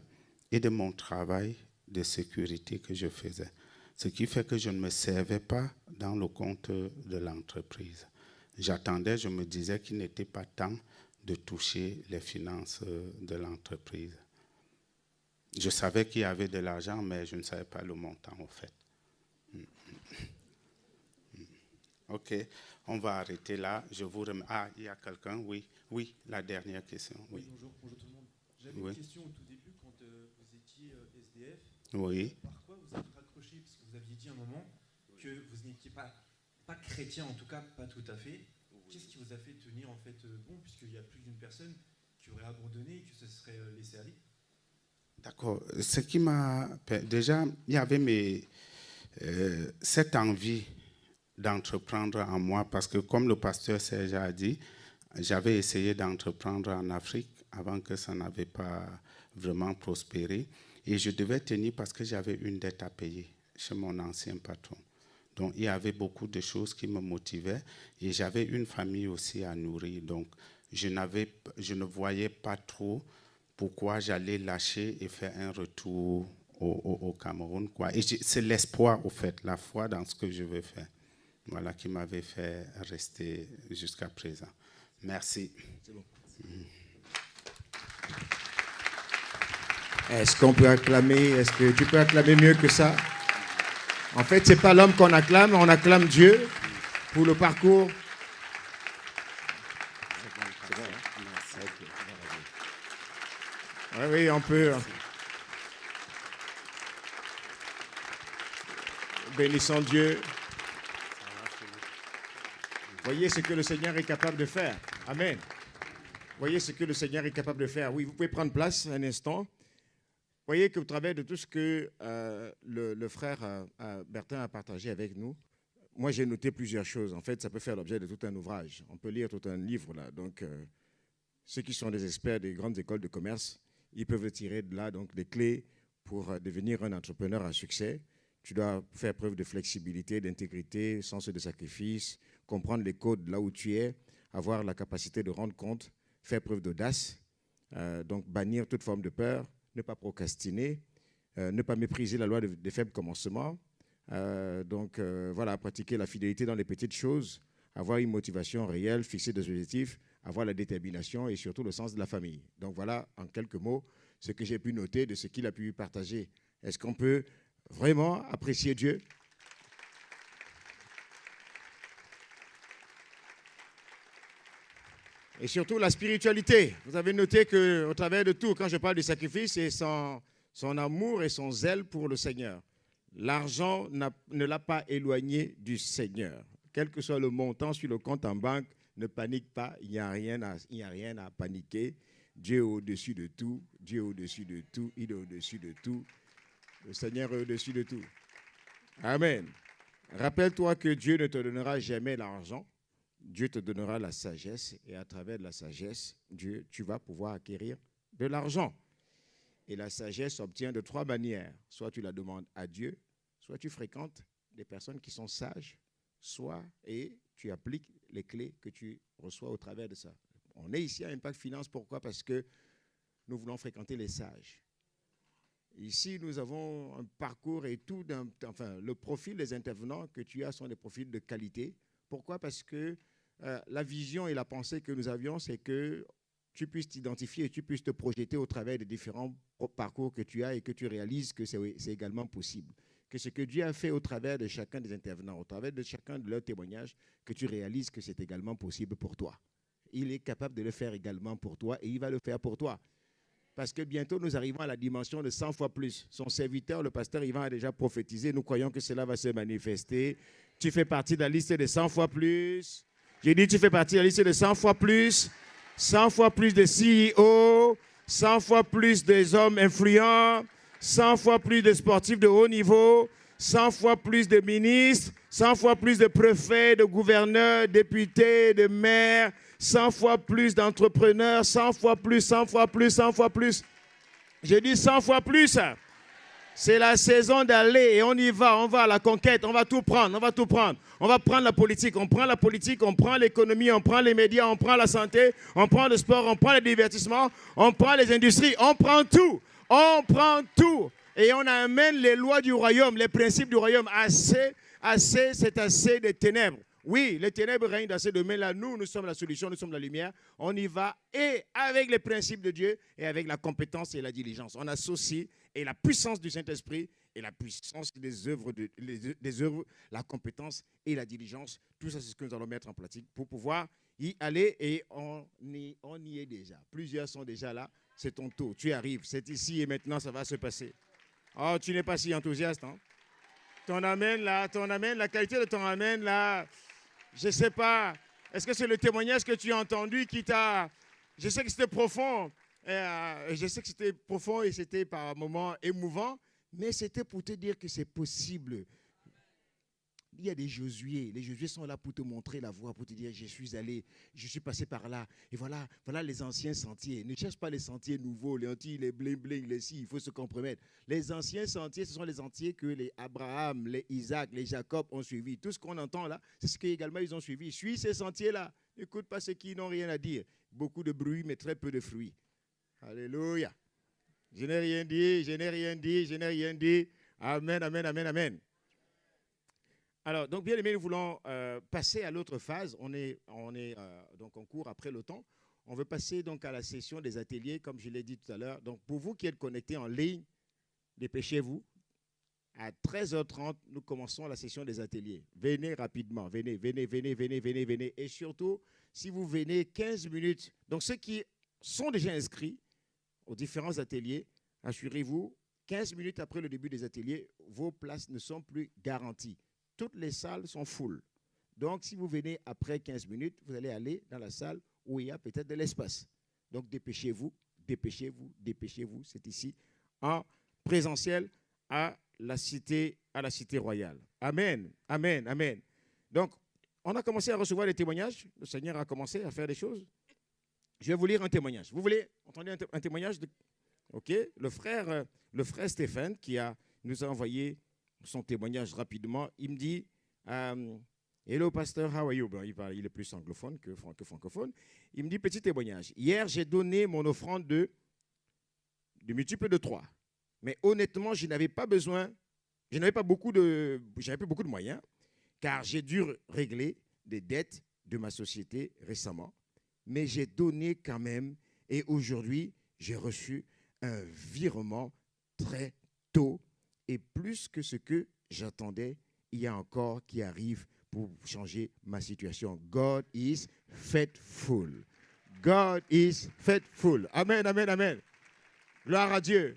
et de mon travail de sécurité que je faisais. Ce qui fait que je ne me servais pas dans le compte de l'entreprise. J'attendais, je me disais qu'il n'était pas temps de toucher les finances de l'entreprise. Je savais qu'il y avait de l'argent, mais je ne savais pas le montant, en fait. OK, on va arrêter là. Je vous remercie. Ah, il y a quelqu'un? Oui, oui, la dernière question. Oui, bonjour tout le monde. J'avais oui. une question au tout début quand vous étiez SDF. Oui. Par quoi vous êtes raccroché? Parce que vous aviez dit à un moment que vous n'étiez pas chrétien, en tout cas pas tout à fait. Qu'est-ce qui vous a fait tenir en fait bon, puisqu'il y a plus d'une personne qui aurait abandonné et que ce serait laissé aller? D'accord. Ce qui m'a... Déjà, il y avait cette envie d'entreprendre en moi, parce que comme le pasteur Serge a dit, j'avais essayé d'entreprendre en Afrique avant que ça n'avait pas vraiment prospéré. Et je devais tenir parce que j'avais une dette à payer chez mon ancien patron. Donc, il y avait beaucoup de choses qui me motivaient et j'avais une famille aussi à nourrir. Donc, je ne voyais pas trop pourquoi j'allais lâcher et faire un retour au Cameroun, quoi. Et c'est l'espoir, au fait, la foi dans ce que je veux faire, voilà, qui m'avait fait rester jusqu'à présent. Merci. C'est bon. Est-ce qu'on peut acclamer? Est-ce que tu peux acclamer mieux que ça? En fait, ce n'est pas l'homme qu'on acclame, on acclame Dieu pour le parcours. Oui, oui, on peut. Bénissons Dieu. Voyez ce que le Seigneur est capable de faire. Amen. Voyez ce que le Seigneur est capable de faire. Oui, vous pouvez prendre place un instant. Voyez qu'au travers de tout ce que le frère Bertin a partagé avec nous, moi j'ai noté plusieurs choses. En fait, ça peut faire l'objet de tout un ouvrage. On peut lire tout un livre là. Donc, ceux qui sont des experts des grandes écoles de commerce, ils peuvent tirer de là donc des clés pour devenir un entrepreneur à succès. Tu dois faire preuve de flexibilité, d'intégrité, sens de sacrifice, comprendre les codes là où tu es, avoir la capacité de rendre compte, faire preuve d'audace, donc bannir toute forme de peur, ne pas procrastiner, ne pas mépriser la loi des faibles commencements, voilà, pratiquer la fidélité dans les petites choses, avoir une motivation réelle, fixer des objectifs, avoir la détermination et surtout le sens de la famille. Donc voilà, en quelques mots, ce que j'ai pu noter de ce qu'il a pu partager. Est-ce qu'on peut vraiment apprécier Dieu? Et surtout la spiritualité. Vous avez noté qu'au travers de tout, quand je parle du sacrifice, c'est son amour et son zèle pour le Seigneur. L'argent ne l'a pas éloigné du Seigneur. Quel que soit le montant sur le compte en banque, Ne panique pas, il n'y a rien à paniquer. Dieu est au-dessus de tout, Dieu est au-dessus de tout, il est au-dessus de tout. Le Seigneur est au-dessus de tout. Amen. Rappelle-toi que Dieu ne te donnera jamais l'argent. Dieu te donnera la sagesse et à travers la sagesse, tu vas pouvoir acquérir de l'argent. Et la sagesse s'obtient de 3 manières. Soit tu la demandes à Dieu, soit tu fréquentes des personnes qui sont sages, soit et tu appliques les clés que tu reçois au travers de ça. On est ici à Impact Finance, pourquoi? Parce que nous voulons fréquenter les sages. Ici, nous avons un parcours et tout, le profil des intervenants que tu as sont des profils de qualité. Pourquoi? Parce que la vision et la pensée que nous avions, c'est que tu puisses t'identifier et tu puisses te projeter au travers des différents parcours que tu as et que tu réalises que c'est également possible. Que ce que Dieu a fait au travers de chacun des intervenants, au travers de chacun de leurs témoignages, que tu réalises que c'est également possible pour toi. Il est capable de le faire également pour toi et il va le faire pour toi. Parce que bientôt, nous arrivons à la dimension de 100 fois plus. Son serviteur, le pasteur Ivan, a déjà prophétisé. Nous croyons que cela va se manifester. Tu fais partie de la liste de 100 fois plus. J'ai dit, tu fais partie de la liste de 100 fois plus. 100 fois plus de CEO, 100 fois plus des hommes influents, 100 fois plus de sportifs de haut niveau, 100 fois plus de ministres, 100 fois plus de préfets, de gouverneurs, députés, de maires, 100 fois plus d'entrepreneurs, 100 fois plus, 100 fois plus, 100 fois plus. J'ai dit 100 fois plus. C'est la saison d'aller et on y va, on va à la conquête, on va tout prendre, on va tout prendre. On va prendre la politique, on prend l'économie, on prend les médias, on prend la santé, on prend le sport, on prend le divertissement, on prend les industries, on prend tout. On prend tout. Et on amène les lois du royaume, les principes du royaume. C'est assez de ténèbres. Oui, les ténèbres règnent dans ce domaine-là. Nous sommes la solution, nous sommes la lumière. On y va et avec les principes de Dieu et avec la compétence et la diligence. On associe et la puissance du Saint-Esprit et la puissance des œuvres, la compétence et la diligence. Tout ça, c'est ce que nous allons mettre en pratique pour pouvoir y aller et on y est déjà. Plusieurs sont déjà là. C'est ton tour. Tu arrives. C'est ici et maintenant, ça va se passer. Oh, tu n'es pas si enthousiaste, hein? Ton amène là, la qualité de ton amène là. Je ne sais pas, est-ce que c'est le témoignage que tu as entendu qui t'a... Je sais que c'était profond, et c'était par moments émouvant, mais c'était pour te dire que c'est possible. Il y a des Josué, les Josué sont là pour te montrer la voie, pour te dire je suis allé, je suis passé par là, et voilà les anciens sentiers. Ne cherche pas les sentiers nouveaux, les antilles, les bling-bling, les si, il faut se compromettre. Les anciens sentiers, ce sont les sentiers que les Abraham, les Isaac, les Jacob ont suivis. Tout ce qu'on entend là, c'est ce qu'également ils ont suivi. Suis ces sentiers-là, n'écoute pas ceux qui n'ont rien à dire. Beaucoup de bruit, mais très peu de fruits. Alléluia. Je n'ai rien dit. Amen, amen, amen, amen. Alors, donc, bien aimé, nous voulons passer à l'autre phase. On est donc en cours après le temps. On veut passer donc à la session des ateliers, comme je l'ai dit tout à l'heure. Donc, pour vous qui êtes connectés en ligne, dépêchez-vous. À 13h30, nous commençons la session des ateliers. Venez rapidement. Venez. Et surtout, si vous venez 15 minutes, donc ceux qui sont déjà inscrits aux différents ateliers, assurez-vous, 15 minutes après le début des ateliers, vos places ne sont plus garanties. Toutes les salles sont full. Donc, si vous venez après 15 minutes, vous allez aller dans la salle où il y a peut-être de l'espace. Donc, dépêchez-vous. C'est ici, en présentiel à la cité royale. Amen. Donc, on a commencé à recevoir des témoignages. Le Seigneur a commencé à faire des choses. Je vais vous lire un témoignage. Vous voulez entendre un témoignage de... OK. Le frère Stéphane nous a envoyé son témoignage rapidement. Il me dit Hello pasteur, how are you? Bon, il est plus anglophone que francophone. Il me dit petit témoignage. Hier, j'ai donné mon offrande de multiple de 3. Mais honnêtement, je n'avais pas beaucoup de moyens, car j'ai dû régler des dettes de ma société récemment. Mais j'ai donné quand même, et aujourd'hui, j'ai reçu un virement très tôt et plus que ce que j'attendais. Il y a encore qui arrive pour changer ma situation. God is faithful. God is faithful. Amen, amen, amen. Gloire à Dieu.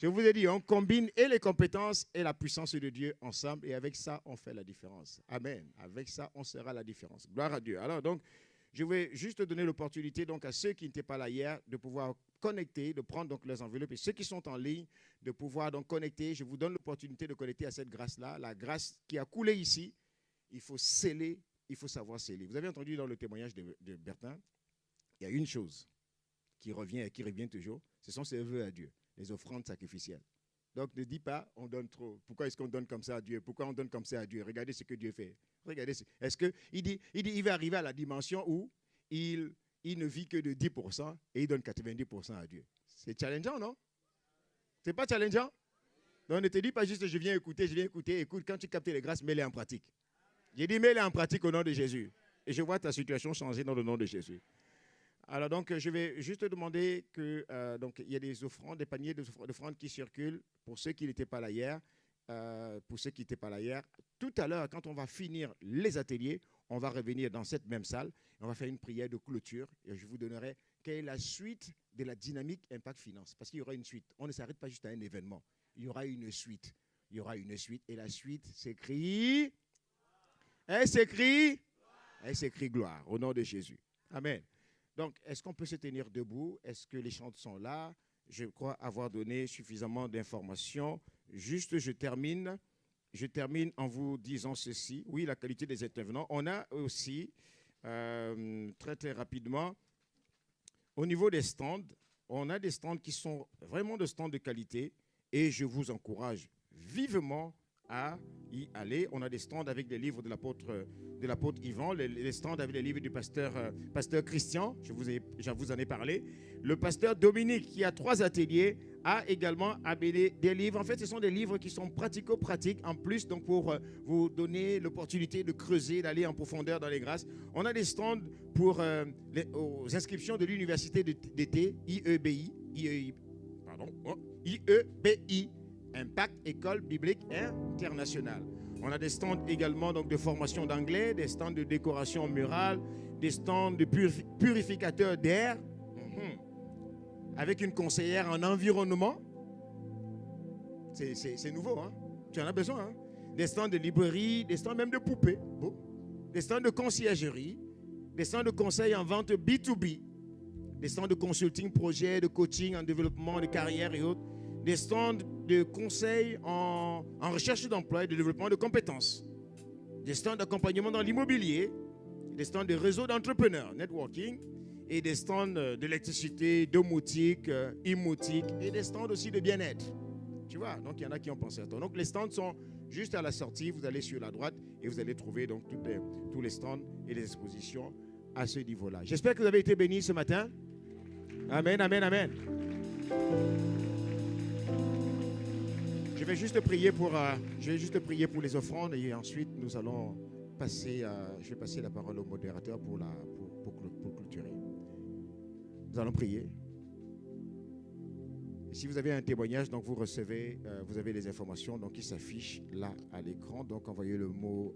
Je vous ai dit, on combine et les compétences et la puissance de Dieu ensemble et avec ça, on fait la différence. Amen. Avec ça, on sera la différence. Gloire à Dieu. Alors donc, je vais juste donner l'opportunité donc à ceux qui n'étaient pas là hier de pouvoir connecter, de prendre donc leurs enveloppes, et ceux qui sont en ligne de pouvoir donc connecter. Je vous donne l'opportunité de connecter à cette grâce-là, la grâce qui a coulé ici. Il faut sceller, il faut savoir sceller. Vous avez entendu dans le témoignage de Bertin, il y a une chose qui revient et qui revient toujours, ce sont ses vœux à Dieu, les offrandes sacrificielles. Donc ne dis pas, on donne trop. Pourquoi est-ce qu'on donne comme ça à Dieu? Pourquoi on donne comme ça à Dieu? Regardez ce que Dieu fait. Regardez, est-ce qu'il dit, il va arriver à la dimension où il ne vit que de 10% et il donne 90% à Dieu. C'est challengeant, non? C'est pas challengeant? Donc ne te dis pas juste, je viens écouter. Écoute, quand tu captes les grâces, mets-les en pratique. J'ai dit, mets-les en pratique au nom de Jésus. Et je vois ta situation changer dans le nom de Jésus. Alors donc, je vais juste demander que, donc, il y a des offrandes, des paniers d'offrandes qui circulent pour ceux qui n'étaient pas là hier. Tout à l'heure, quand on va finir les ateliers, on va revenir dans cette même salle. On va faire une prière de clôture et je vous donnerai quelle est la suite de la dynamique Impact Finance. Parce qu'il y aura une suite. On ne s'arrête pas juste à un événement. Il y aura une suite. Et la suite s'écrit... Elle s'écrit gloire au nom de Jésus. Amen. Donc, est-ce qu'on peut se tenir debout? Est-ce que les chants sont là? Je crois avoir donné suffisamment d'informations. Juste, je termine en vous disant ceci. Oui, la qualité des intervenants. On a aussi, très très rapidement, au niveau des stands, on a des stands qui sont vraiment des stands de qualité et je vous encourage vivement à y aller. On a des stands avec des livres de l'apôtre Yvan, les stands avec les livres du pasteur Christian, je vous en ai parlé. Le pasteur Dominique, qui a 3 ateliers, a également amené des livres. En fait, ce sont des livres qui sont pratico-pratiques en plus, donc pour vous donner l'opportunité de creuser, d'aller en profondeur dans les grâces. On a des stands pour aux inscriptions de l'université d'été, IEBI, Impact École Biblique Internationale. On a des stands également donc, de formation d'anglais, des stands de décoration murale, des stands de purificateurs d'air, avec une conseillère en environnement. C'est nouveau, hein? Tu en as besoin. Hein? Des stands de librairie, des stands même de poupées, des stands de conciergerie, des stands de conseil en vente B2B, des stands de consulting projet, de coaching en développement de carrière et autres, des stands de conseil en recherche d'emploi et de développement de compétences, des stands d'accompagnement dans l'immobilier, des stands de réseau d'entrepreneurs, networking, et des stands d'électricité, domotique, immoutique, et des stands aussi de bien-être. Tu vois, donc il y en a qui ont pensé à toi. Donc les stands sont juste à la sortie, vous allez sur la droite et vous allez trouver donc tous les stands et les expositions à ce niveau-là. J'espère que vous avez été bénis ce matin. Amen, amen, amen. Je vais juste prier pour les offrandes et ensuite nous allons passer, je vais passer la parole au modérateur pour clôturer. Nous allons prier. Et si vous avez un témoignage, donc vous recevez, vous avez les informations donc qui s'affichent là à l'écran. Donc envoyez le mot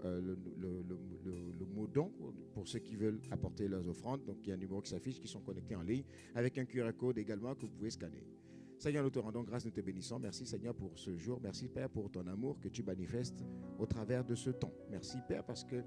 don pour ceux qui veulent apporter leurs offrandes. Donc il y a un numéro qui s'affiche, qui sont connectés en ligne avec un QR code également que vous pouvez scanner. Seigneur, nous te rendons grâce, nous te bénissons. Merci Seigneur pour ce jour. Merci Père pour ton amour que tu manifestes au travers de ce temps. Merci Père parce que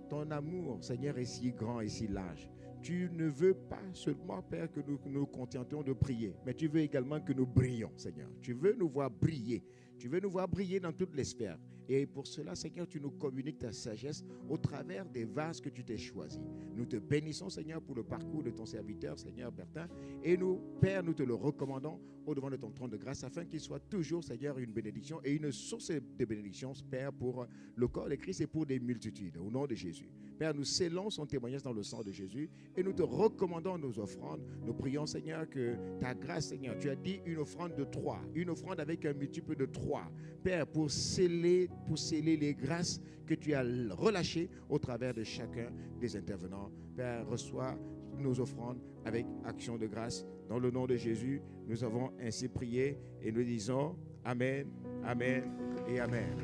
ton amour, Seigneur, est si grand et si large. Tu ne veux pas seulement, Père, que nous nous contentions de prier, mais tu veux également que nous brillions, Seigneur. Tu veux nous voir briller. Tu veux nous voir briller dans toutes les sphères. Et pour cela, Seigneur, tu nous communiques ta sagesse au travers des vases que tu t'es choisis. Nous te bénissons, Seigneur, pour le parcours de ton serviteur, Seigneur Bertin. Et nous, Père, nous te le recommandons au-devant de ton trône de grâce, afin qu'il soit toujours, Seigneur, une bénédiction et une source de bénédiction, Père, pour le corps de Christ et pour des multitudes, au nom de Jésus. Père, nous scellons son témoignage dans le sang de Jésus et nous te recommandons nos offrandes. Nous prions, Seigneur, que ta grâce, Seigneur, tu as dit une offrande de 3, une offrande avec un multiple de 3. Père, pour sceller les grâces que tu as relâchées au travers de chacun des intervenants. Père, reçois nos offrandes avec action de grâce. Dans le nom de Jésus, nous avons ainsi prié et nous disons Amen, Amen et Amen.